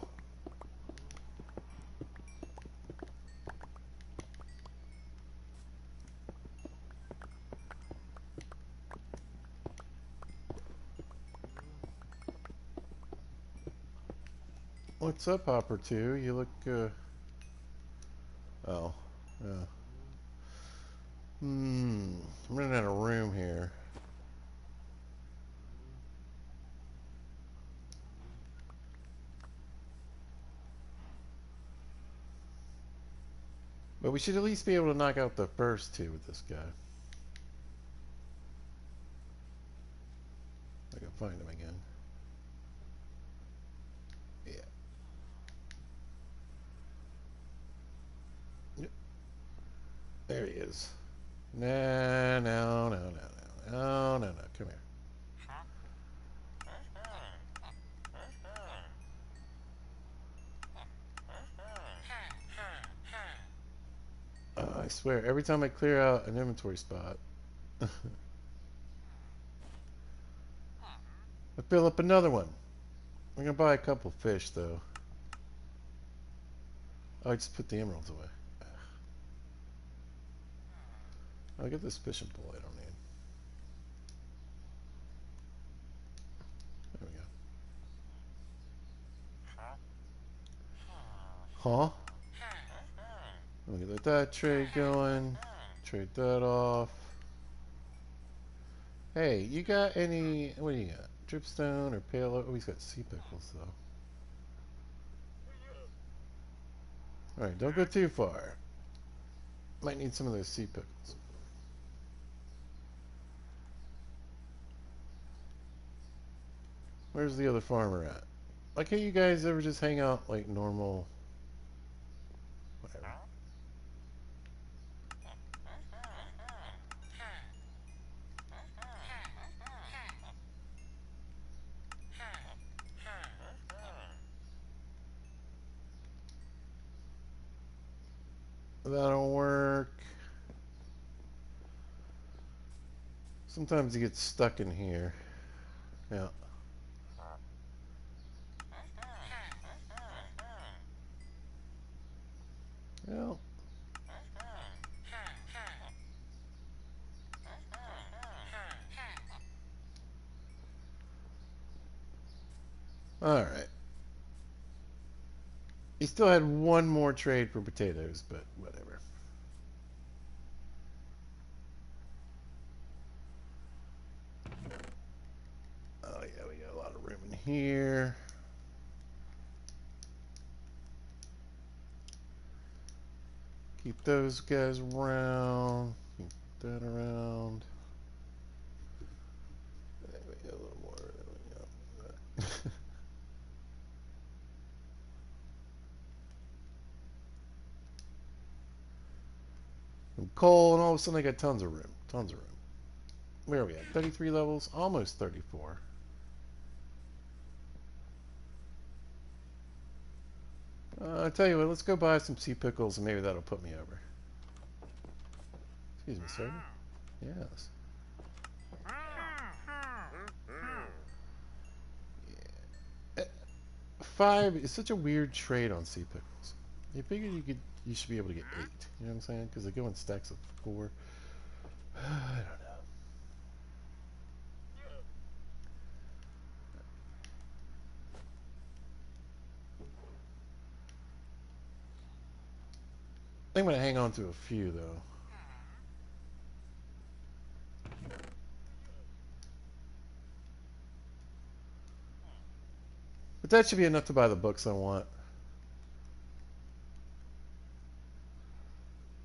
What's up, Hopper 2? You look, oh. Yeah. I'm running out of room here. But we should at least be able to knock out the first two with this guy. I can find him again. Yeah. Yep. There he is. No, no, no, no, no, no, no, no. Come here. I swear, every time I clear out an inventory spot, I fill up another one. I'm gonna buy a couple fish, though. Oh, I just put the emeralds away. I'll get this fishing pole I don't need. There we go. Huh? Let me let that trade going. Trade that off. Hey, you got any... What do you got? Dripstone or pale... Oh, he's got sea pickles, though. Alright, don't go too far. Might need some of those sea pickles. Where's the other farmer at? Why can't you guys ever just hang out like normal? Whatever. That'll work. Sometimes he gets stuck in here. Yeah. Well. Alright. He still had one more trade for potatoes, but whatever. Oh yeah, we got a lot of room in here. Keep those guys around. Keep that around. There we go, a little more. There we go. Some coal, and all of a sudden I got tons of room. Tons of room. Where are we at? 33 levels? Almost 34. I tell you what, let's go buy some sea pickles and maybe that'll put me over. Excuse me, sir. Yes. Yeah. 5 is such a weird trade on sea pickles. You figured you should be able to get 8. You know what I'm saying? Because they go in stacks of 4. I don't know. I think I'm going to hang on to a few, though. But that should be enough to buy the books I want.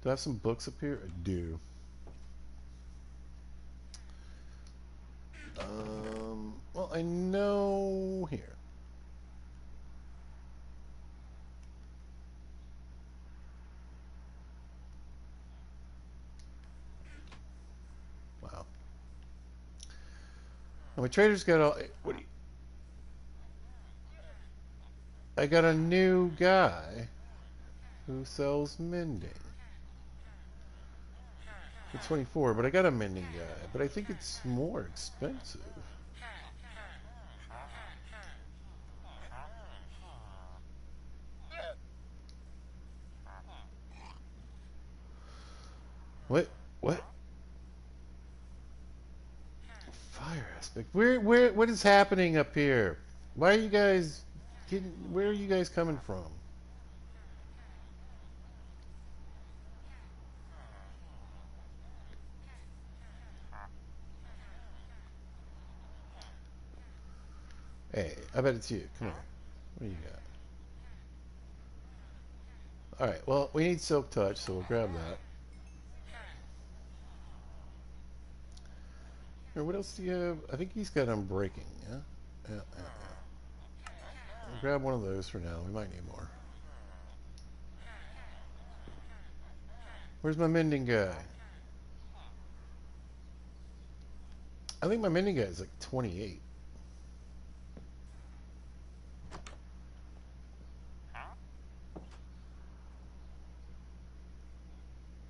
Do I have some books up here? I do. Well, I know here. Wow. And my trader's got all. What do you? I got a new guy who sells mending. for 24, but I got a mending guy. But I think it's more expensive. What? What? Fire aspect. What is happening up here? Why are you guys getting? Where are you guys coming from? Hey, I bet it's you. Come here. What do you got? All right. Well, we need silk touch, so we'll grab that. Here, what else do you have? I think he's got unbreaking. Yeah. Yeah. We'll grab one of those for now. We might need more. Where's my mending guy? I think my mending guy is like 28.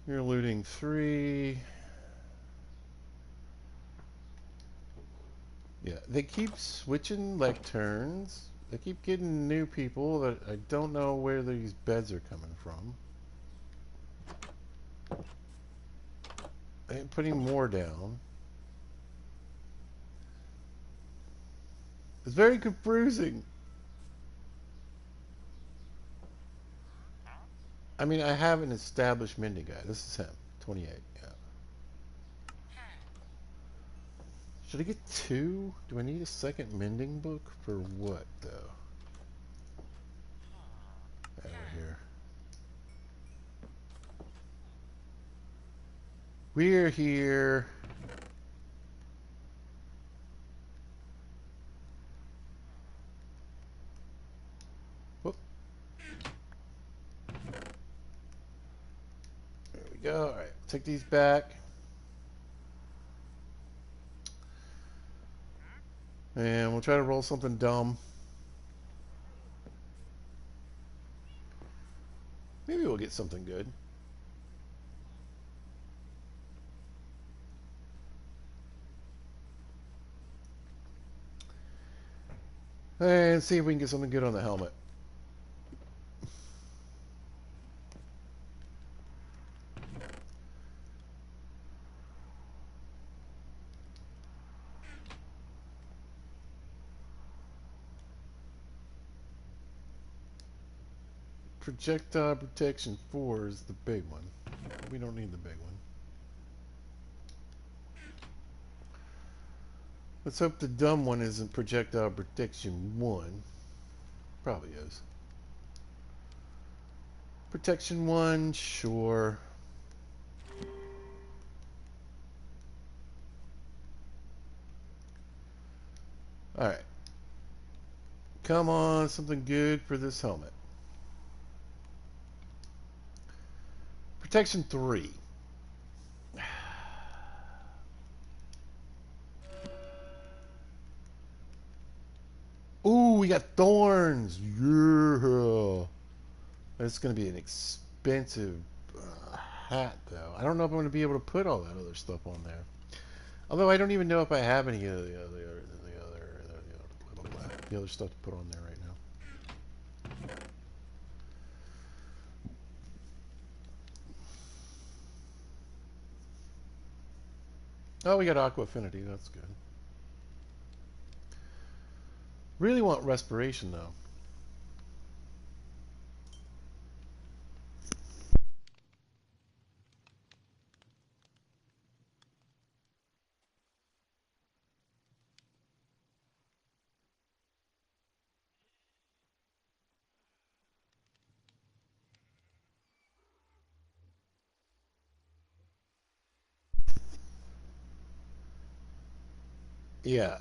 You're looting 3. Yeah, they keep switching like turns. They keep getting new people that I don't know where these beds are coming from. And putting more down. It's very confusing. I mean, I have an established mending guy. This is him, 28. Yeah. Should I get 2? Do I need a second mending book for what, though? Over here. We're here. Whoop. There we go. All right, take these back. And we'll try to roll something dumb. Maybe we'll get something good. And see if we can get something good on the helmet. Projectile protection 4 is the big one. We don't need the big one. Let's hope the dumb one isn't projectile protection 1. Probably is. Protection 1, sure. Alright. Come on, something good for this helmet. Protection 3. Ooh, we got thorns. Yeah. That's going to be an expensive hat, though. I don't know if I'm going to be able to put all that other stuff on there. Although I don't even know if I have any of the other stuff to put on there right now. Oh, we got Aqua Affinity. That's good. Really want Respiration, though. Yeah.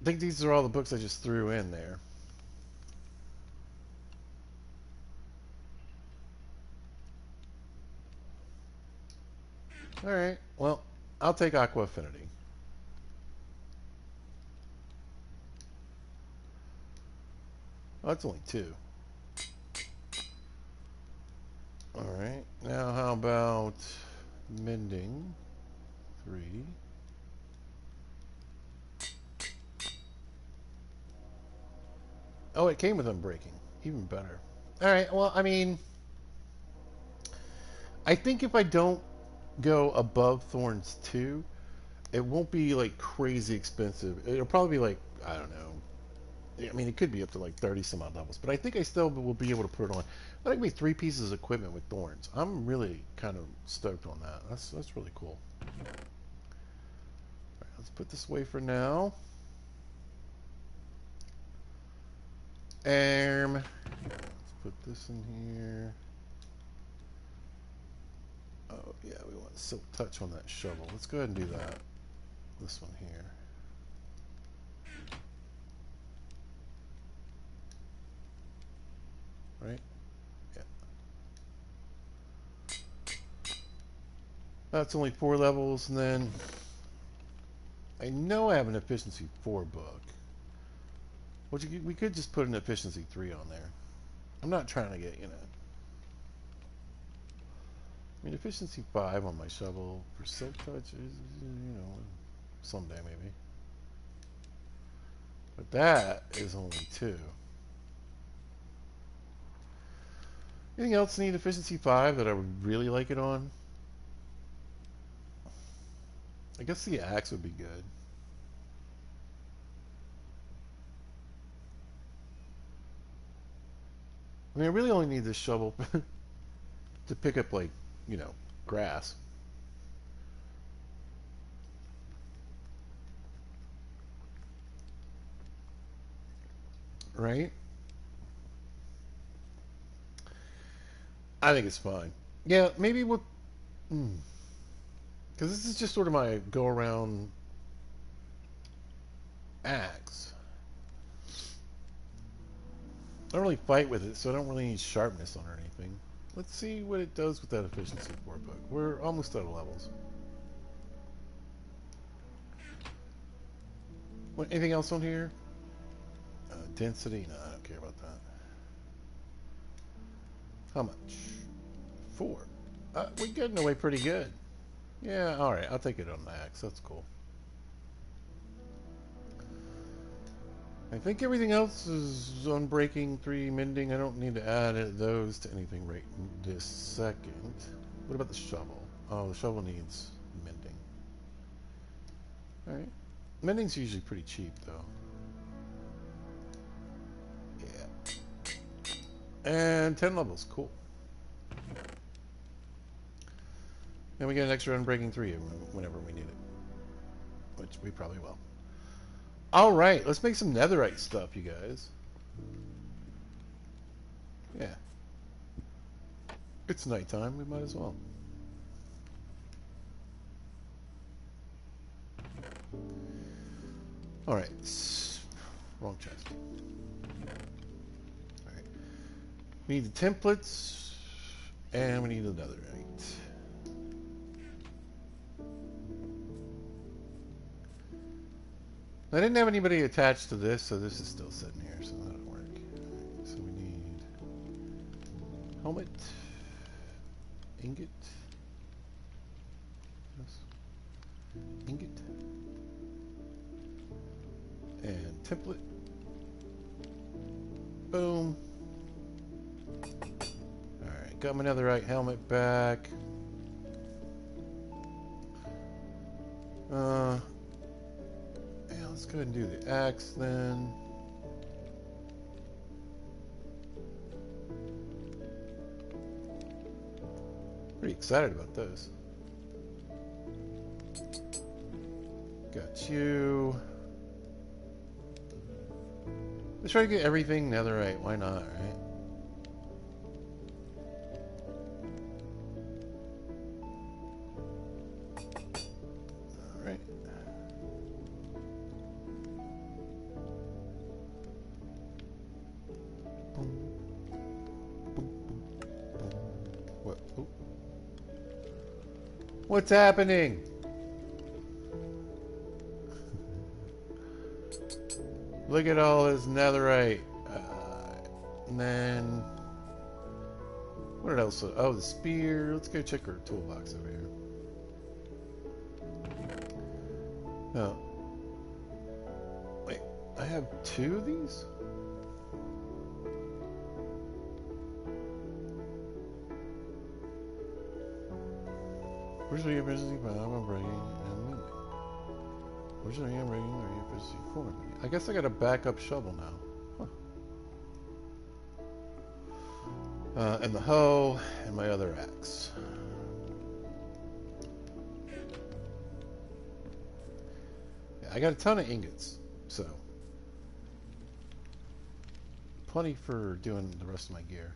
I think these are all the books I just threw in there. Alright, well, I'll take Aqua Affinity. Oh, that's only 2. How about mending 3? Oh, it came with unbreaking. Even better. Alright, well, I mean, I think if I don't go above Thorns 2, it won't be like crazy expensive. It'll probably be like, I don't know. I mean, it could be up to like 30 some odd levels, but I think I still will be able to put it on. I think we 3 pieces of equipment with Thorns. I'm really kind of stoked on that. That's really cool. All right, let's put this away for now. Let's put this in here. Oh, yeah, we want Silk Touch on that shovel. Let's go ahead and do that. This one here. Right? Yeah. That's only 4 levels, and then I know I have an Efficiency 4 book. Which we could just put an Efficiency 3 on there. I'm not trying to get, you know. I mean, Efficiency 5 on my shovel for Silk Touch is, you know, someday maybe. But that is only 2. Anything else need Efficiency 5 that I would really like it on? I guess the axe would be good. I mean, I really only need this shovel to pick up, like, you know, grass. Right? I think it's fine. Yeah, maybe we'll... Because this is just sort of my go-around axe. I don't really fight with it, so I don't really need sharpness on it or anything. Let's see what it does with that Efficiency 4 book. We're almost out of levels. Anything else on here? Density? No, I don't care about that. How much? 4. We're getting away pretty good. Yeah, alright. I'll take it on the axe. That's cool. I think everything else is unbreaking, 3 mending. I don't need to add those to anything right this second. What about the shovel? Oh, the shovel needs mending. Alright. Mending's usually pretty cheap, though. Yeah. And 10 levels. Cool. And we get an extra unbreaking 3 whenever we need it. Which we probably will. Alright, let's make some netherite stuff, you guys. Yeah. It's nighttime, we might as well. Alright. Wrong chest. Alright. We need the templates, and we need the netherite. I didn't have anybody attached to this, so this is still sitting here, so that'll work. Right, so we need helmet, ingot, yes, ingot, and template. Boom. Alright, got my netherite helmet back. Yeah, let's go ahead and do the axe then. Pretty excited about those. Got you. Let's try to get everything netherite. Why not, right? Alright. What? Oh. What's happening? Look at all this netherite. And then What else? Oh, the spear. Let's go check our toolbox over here. Oh. Wait, I have 2 of these? Originally, emergency bomb, breaking, and moving. Originally, I'm breaking, or emergency forming. I guess I got a backup shovel now. Huh. And the hoe, and my other axe. Yeah, I got a ton of ingots, so plenty for doing the rest of my gear.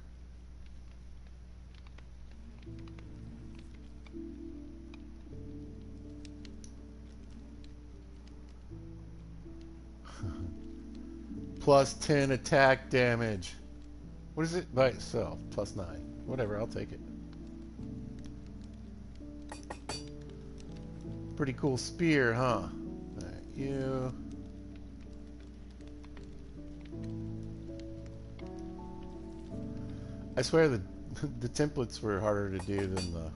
Plus 10 attack damage. What is it by itself? Plus 9. Whatever, I'll take it. Pretty cool spear, huh? Alright, you. I swear the the templates were harder to do than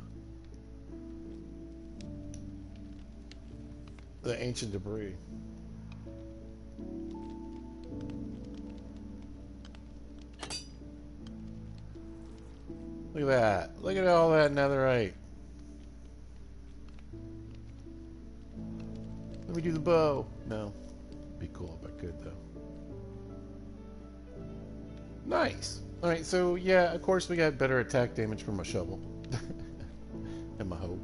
the ancient debris. Look at that. Look at all that netherite. Let me do the bow. No. It'd be cool if I could, though. Nice. Alright, so yeah, of course we got better attack damage from a shovel. And my hoe.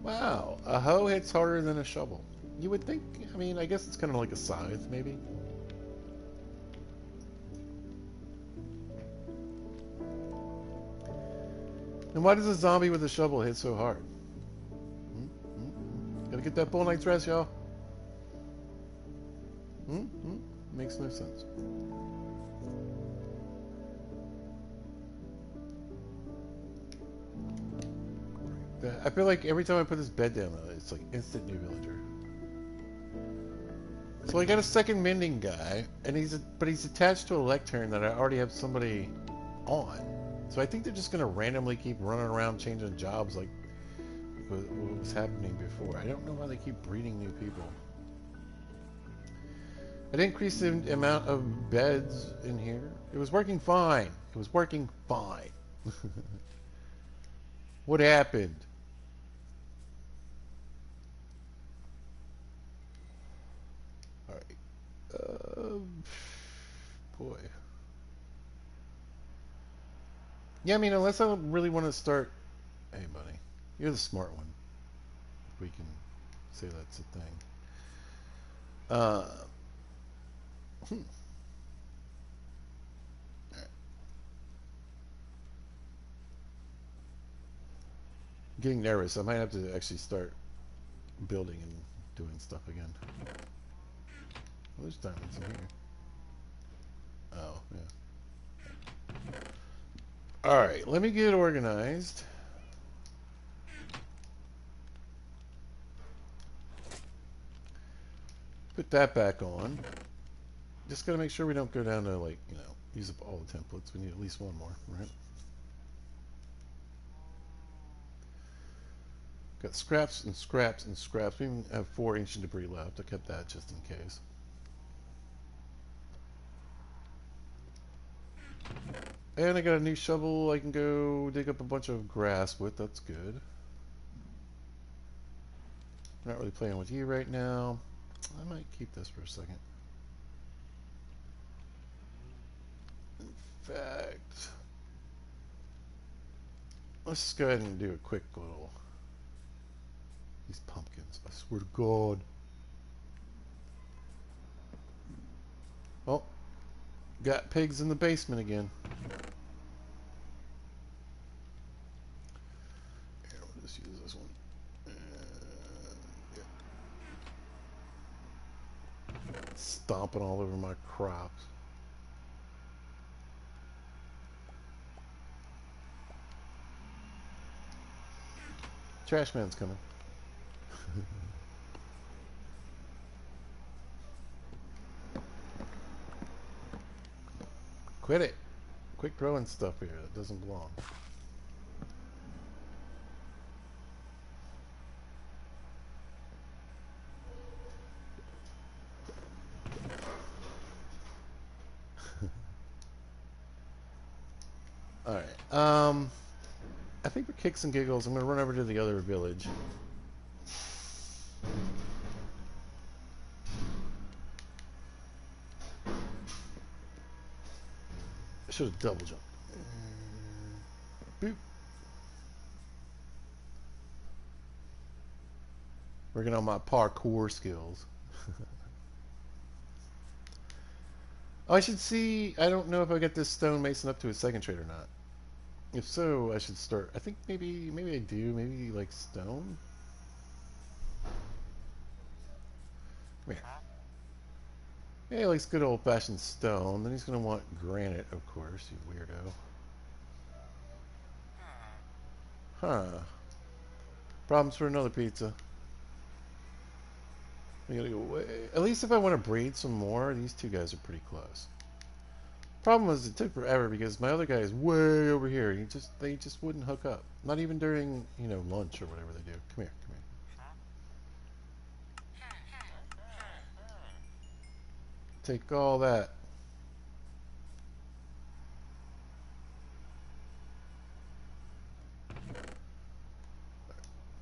Wow, a hoe hits harder than a shovel. You would think, I mean, I guess it's kind of like a scythe, maybe. And why does a zombie with a shovel hit so hard? Gotta get that bull night's rest, y'all. Makes no sense. I feel like every time I put this bed down, it's like instant new villager. So I got a second mending guy, and but he's attached to a lectern that I already have somebody on. So I think they're just gonna randomly keep running around changing jobs like what was happening before. I don't know why they keep breeding new people. It increased the amount of beds in here. It was working fine. It was working fine. What happened? Alright. Boy. Yeah, I mean, unless I really want to start... Hey, buddy. You're the smart one. If we can say that's a thing. I'm getting nervous. I might have to actually start building and doing stuff again. Well, there's diamonds in here. Oh, yeah. Alright, let me get organized. Put that back on. Just gotta make sure we don't go down to, like, you know, use up all the templates. We need at least one more, right? Got scraps and scraps and scraps. We even have 4 ancient debris left. I kept that just in case. And I got a new shovel I can go dig up a bunch of grass with. That's good. Not really playing with you right now. I might keep this for a second. In fact, let's just go ahead and do a quick little... These pumpkins, I swear to God. Oh, got pigs in the basement again. Here, we'll just use this one. Yeah. Stomping all over my crops. Trash man's coming. Quit it. Quit growing stuff here that doesn't belong. Um, I think for kicks and giggles, I'm going to run over to the other village. I should have double jumped. Boop. Working on my parkour skills. Oh, I should see. I don't know if I get this stone mason up to a second trade or not. If so, I should start. I think maybe I do. Maybe like stone. Come here. Yeah, he likes good old-fashioned stone. Then he's gonna want granite, of course. You weirdo. Huh. Problems for another pizza. I gotta go way. At least if I want to breed some more, these two guys are pretty close. Problem was it took forever because my other guy is way over here. They just wouldn't hook up. Not even during lunch or whatever they do. Come here, come here. Take all that.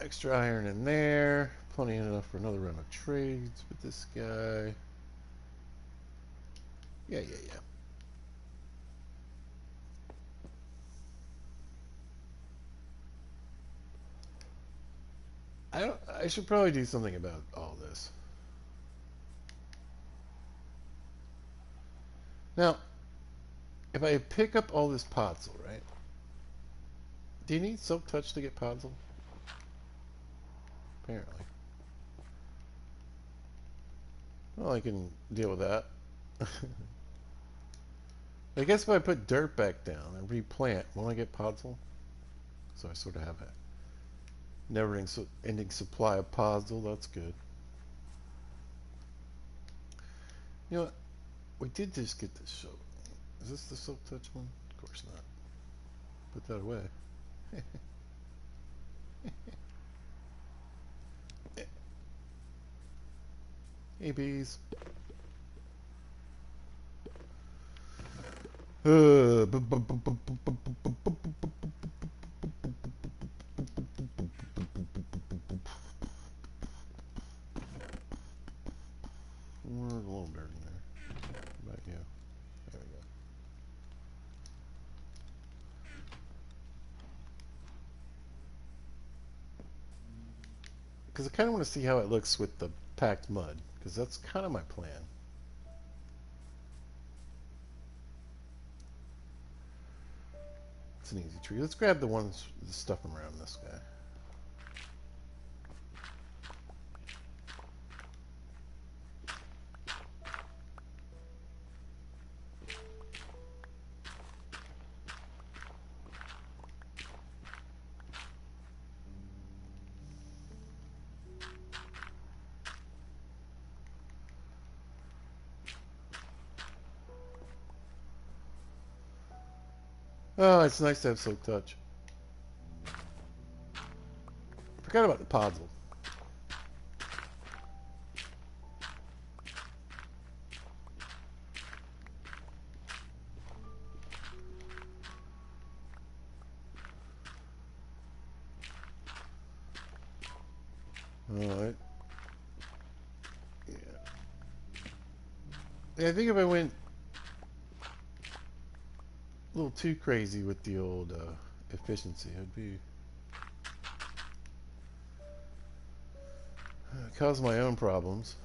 Extra iron in there. Plenty enough for another round of trades with this guy. Yeah. I should probably do something about all this. Now, if I pick up all this podzol, right? Do you need silk touch to get podzol? Apparently. Well, I can deal with that. I guess if I put dirt back down and replant, won't I get podzol? So I sort of have a never-ending supply of podzol. That's good. You know what? We did just get this show. Is this the silk touch one? Of course not. Put that away. Hey, bees. We're a little dirty there. How about you? There we go. Because I kind of want to see how it looks with the packed mud. Because that's kind of my plan. It's an easy tree. Let's grab the stuff around this guy. Oh, it's nice to have silk touch. Forgot about the podzol. Alright. Yeah, I think if I went a little too crazy with the old efficiency, I'd be cause my own problems.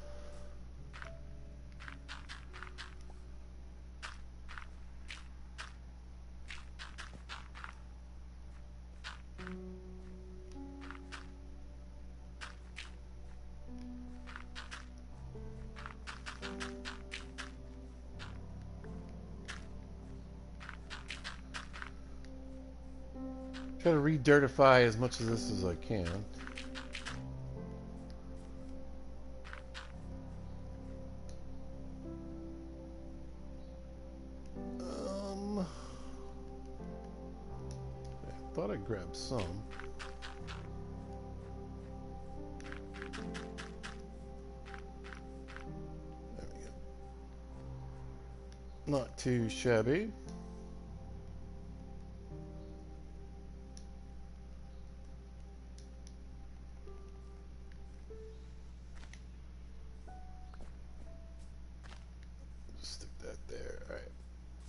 Try to re-dirtify as much of this as I can. I thought I grabbed some. There we go. Not too shabby.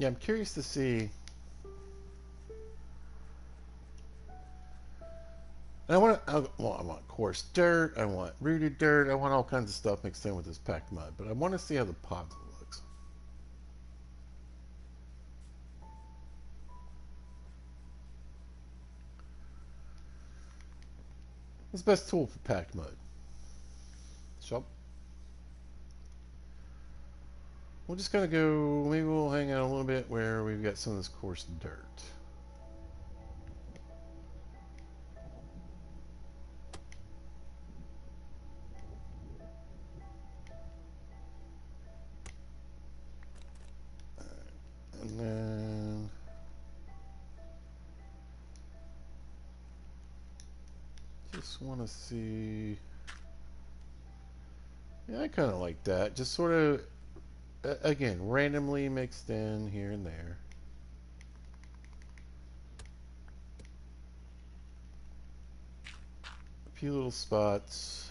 Yeah, I'm curious to see. And I want, well, I want coarse dirt. I want rooted dirt. I want all kinds of stuff mixed in with this packed mud. But I want to see how the pods looks. What's the best tool for packed mud? Shovel. We'll just kind of go. Maybe we'll hang out a little bit where we've got some of this coarse dirt. And then just want to see. Yeah, I kind of like that. Just sort of, again, randomly mixed in here and there. A few little spots.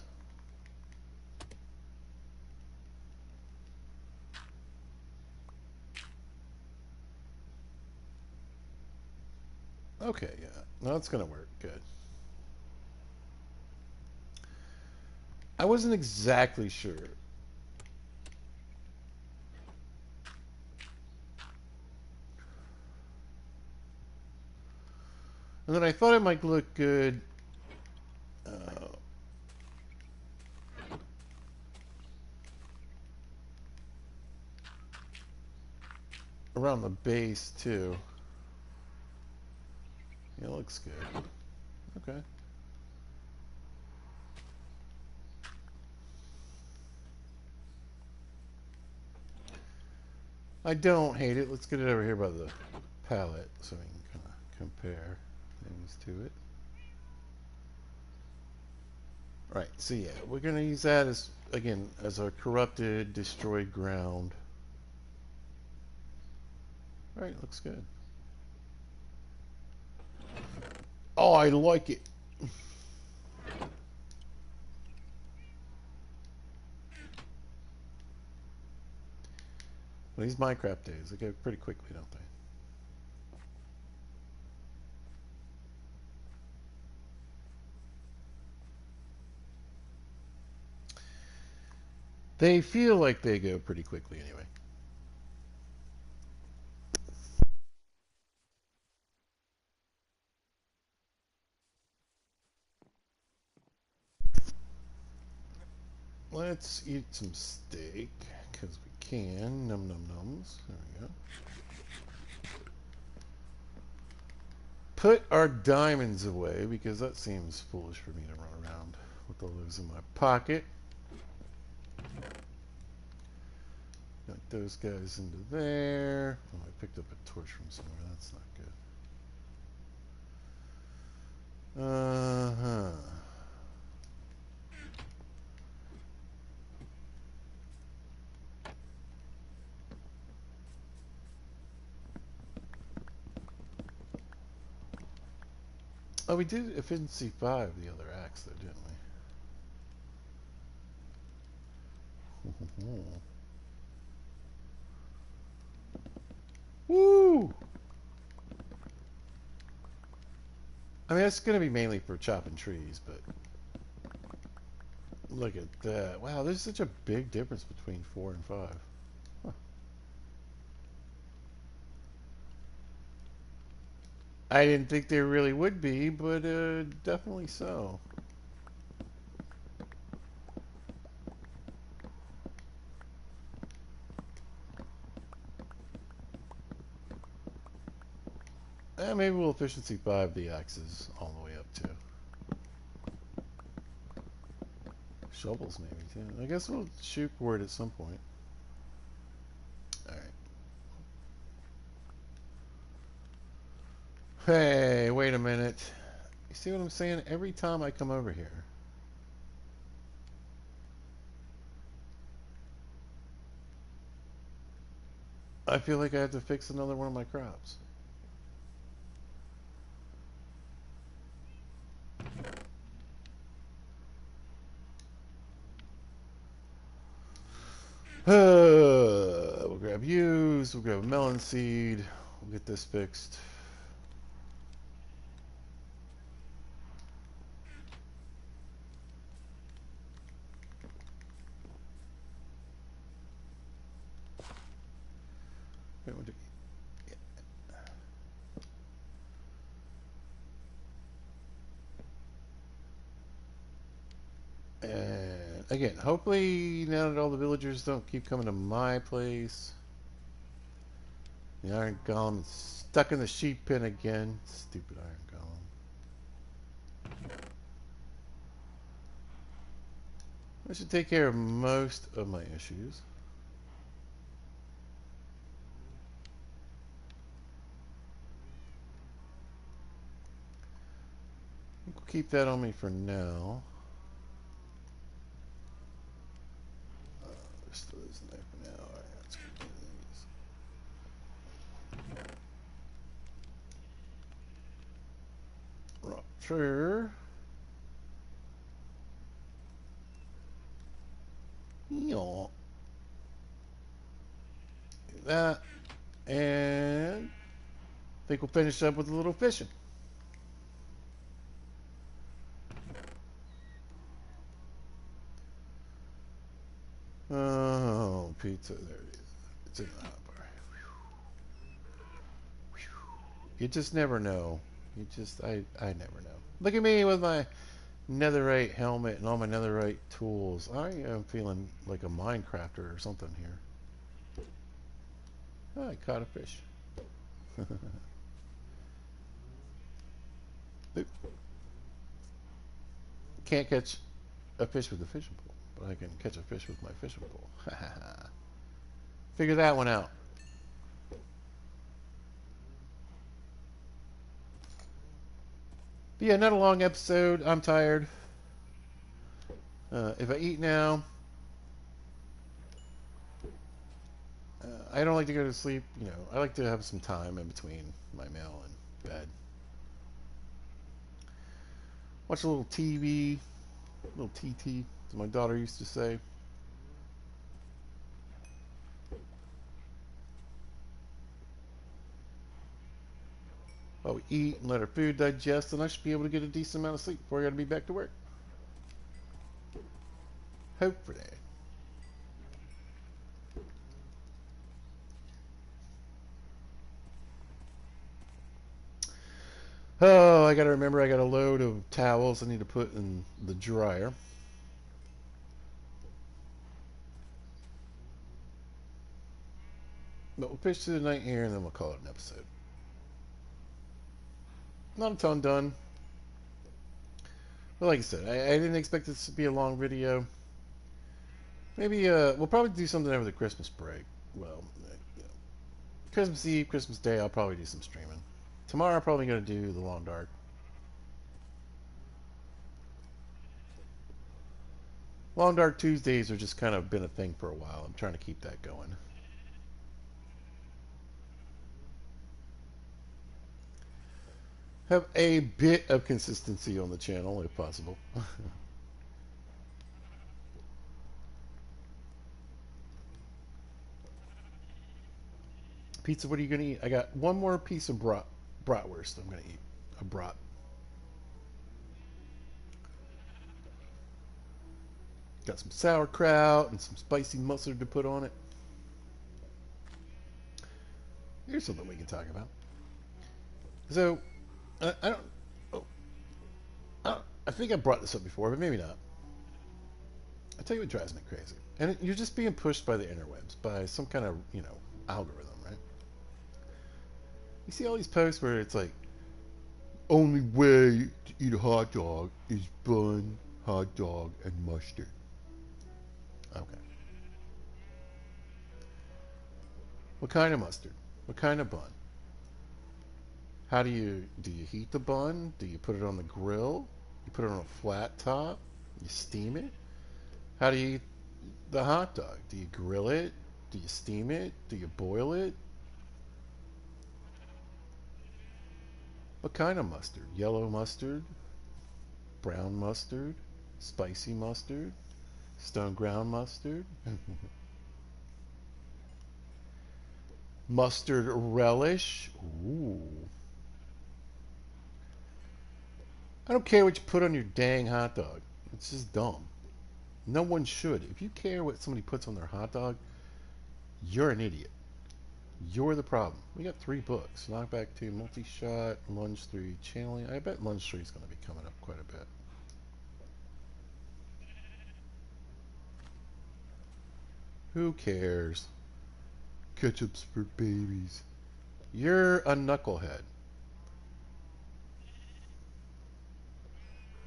Okay, yeah. No, that's going to work. Good. I wasn't exactly sure. And then I thought it might look good around the base, too. Yeah, it looks good. Okay. I don't hate it. Let's get it over here by the palette so we can kind of compare things to it. Right, so yeah, we're going to use that as, again, as our corrupted, destroyed ground. All right, looks good. Oh, I like it. Well, these Minecraft days, they go pretty quickly, don't they? They feel like they go pretty quickly anyway. Let's eat some steak, because we can. Num num nums. There we go. Put our diamonds away, because that seems foolish for me to run around with all those in my pocket. Got those guys into there. Oh, I picked up a torch from somewhere. That's not good. Uh-huh. Oh, we did efficiency 5 the other axe, though, didn't we? Woo! I mean, it's going to be mainly for chopping trees, but look at that. Wow, there's such a big difference between 4 and 5. Huh. I didn't think there really would be, but definitely so. Maybe we'll efficiency 5 the axes all the way up too. Shovels maybe too. I guess we'll shoot for it at some point. Alright. Hey, wait a minute. You see what I'm saying? Every time I come over here. I feel like I have to fix another one of my crops. We'll grab you, juice. We'll grab a melon seed. We'll get this fixed. Wait, what do- And again, hopefully now that all the villagers don't keep coming to my place. The iron golem is stuck in the sheep pen again. Stupid iron golem. I should take care of most of my issues. We'll keep that on me for now. Still isn't there for now. All right, let's keep these. Rupture. Yeah. Do that. And I think we'll finish up with a little fishing. Oh, pizza. There it is. It's in the hot bar. You just never know. I never know. Look at me with my netherite helmet and all my netherite tools. I am feeling like a Minecrafter or something here. Oh, I caught a fish. Boop. Can't catch a fish with a fishing pole, but I can catch a fish with my fishing pole. Figure that one out. But yeah, not a long episode. I'm tired. If I eat now, I don't like to go to sleep. You know, I like to have some time in between my meal and bed. Watch a little TV, a little TT, as my daughter used to say. While we eat and let our food digest, and I should be able to get a decent amount of sleep before I got to be back to work. Hopefully. Oh, I got to remember I got a load of towels I need to put in the dryer. But we'll fish through the night here and then we'll call it an episode. Not a ton done. But like I said, I didn't expect this to be a long video. Maybe we'll probably do something over the Christmas break. Well, you know, Christmas Eve, Christmas Day, I'll probably do some streaming. Tomorrow I'm probably going to do the Long Dark. Long Dark Tuesdays have just kind of been a thing for a while. I'm trying to keep that going. Have a bit of consistency on the channel if possible. Pizza, what are you going to eat? I got one more piece of bratwurst I'm going to eat. A brat. Got some sauerkraut and some spicy mustard to put on it. Here's something we can talk about. So, I don't. Oh, I think I brought this up before, but maybe not. I tell you what drives me crazy, and you're just being pushed by the interwebs, by some kind of algorithm, right? You see all these posts where it's like, only way to eat a hot dog is bun, hot dog, and mustard. Okay. What kind of mustard? What kind of bun? How do you heat the bun? Do you put it on the grill? You put it on a flat top? You steam it? How do you eat the hot dog? Do you grill it? Do you steam it? Do you boil it? What kind of mustard? Yellow mustard? Brown mustard? Spicy mustard? Stone ground mustard? Mustard relish. Ooh. I don't care what you put on your dang hot dog. It's just dumb. No one should. If you care what somebody puts on their hot dog, you're an idiot. You're the problem. We got 3 books. Knockback 2, Multi-Shot, Lunge 3, Channeling. I bet Lunge 3 is going to be coming up quite a bit. Who cares? Ketchup's for babies. You're a knucklehead.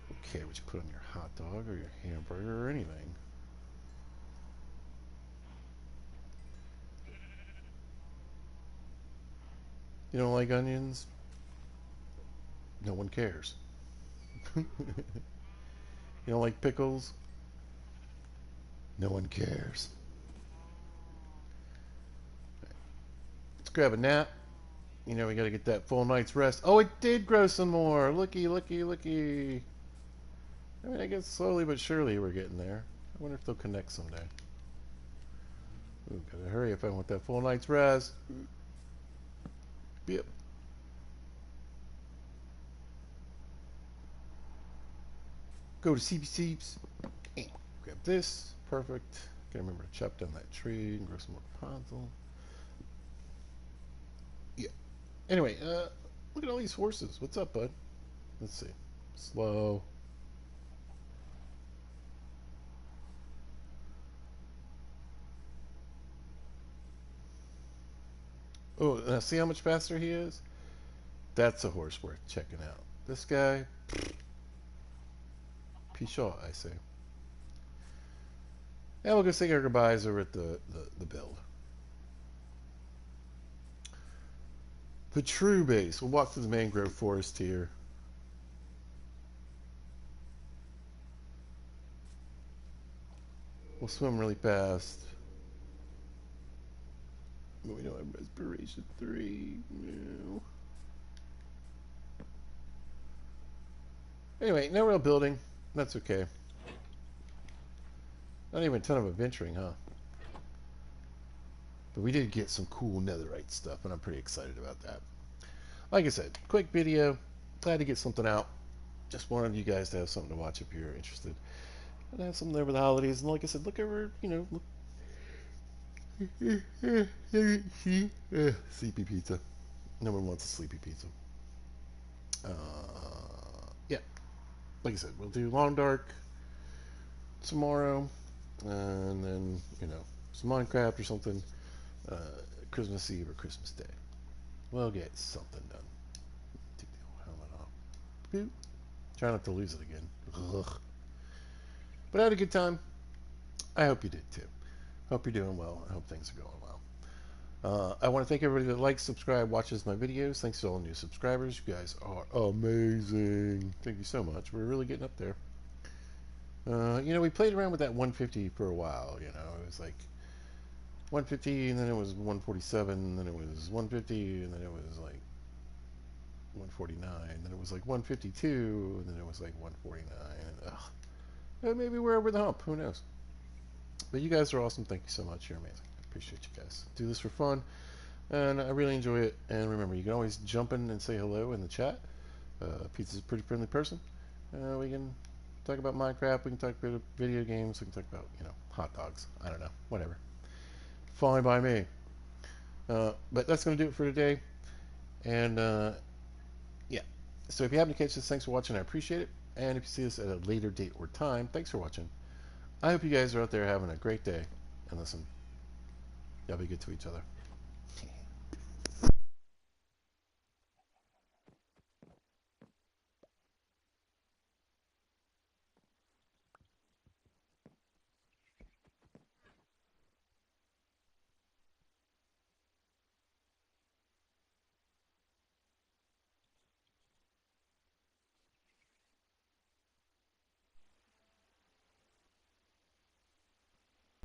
Who cares what you put on your hot dog or your hamburger or anything? You don't like onions? No one cares. You don't like pickles? No one cares. Let's grab a nap. You know, we gotta get that full night's rest. Oh, it did grow some more. Looky, looky, looky. I mean, I guess slowly but surely we're getting there. I wonder if they'll connect someday. Ooh, gotta hurry if I want that full night's rest. Yep. Go to CBC's. Grab this. Perfect. Gotta remember to chop down that tree and grow some more Rapunzel. Yeah. Anyway, look at all these horses. What's up, bud? Let's see. Slow. Oh, now see how much faster he is? That's a horse worth checking out. This guy, Pshaw, I say. And we'll go say our goodbyes over at the build. The true base. We'll walk through the mangrove forest here. We'll swim really fast. But we don't have respiration 3. No. Anyway, no real building. That's okay. Not even a ton of adventuring, huh? But we did get some cool netherite stuff, and I'm pretty excited about that. Like I said, quick video. Glad to get something out. Just wanted you guys to have something to watch if you're interested. And have something over the holidays. And like I said, look over, you know, look. Sleepy pizza. No one wants a sleepy pizza. Yeah. Like I said, we'll do Long Dark tomorrow. And then, you know, some Minecraft or something. Christmas Eve or Christmas Day. We'll get something done. Take the old helmet off. Boop. Try not to lose it again. Ugh. But I had a good time. I hope you did too. Hope you're doing well. I hope things are going well. I want to thank everybody that likes, subscribe, watches my videos. Thanks to all the new subscribers. You guys are amazing. Thank you so much. We're really getting up there. You know, we played around with that 150 for a while. You know, it was like 150, and then it was 147, and then it was 150, and then it was like 149, then it was like 152, and then it was like 149. And, maybe we're over the hump. Who knows? But you guys are awesome. Thank you so much. You're amazing. I appreciate you guys. Do this for fun, and I really enjoy it. And remember, you can always jump in and say hello in the chat. Pizza's a pretty friendly person. We can talk about Minecraft. We can talk about video games. We can talk about, you know, hot dogs. I don't know. Whatever. Fine by me. But that's going to do it for today. And, yeah. So if you happen to catch this, thanks for watching. I appreciate it. And if you see this at a later date or time, thanks for watching. I hope you guys are out there having a great day. And listen, y'all be good to each other.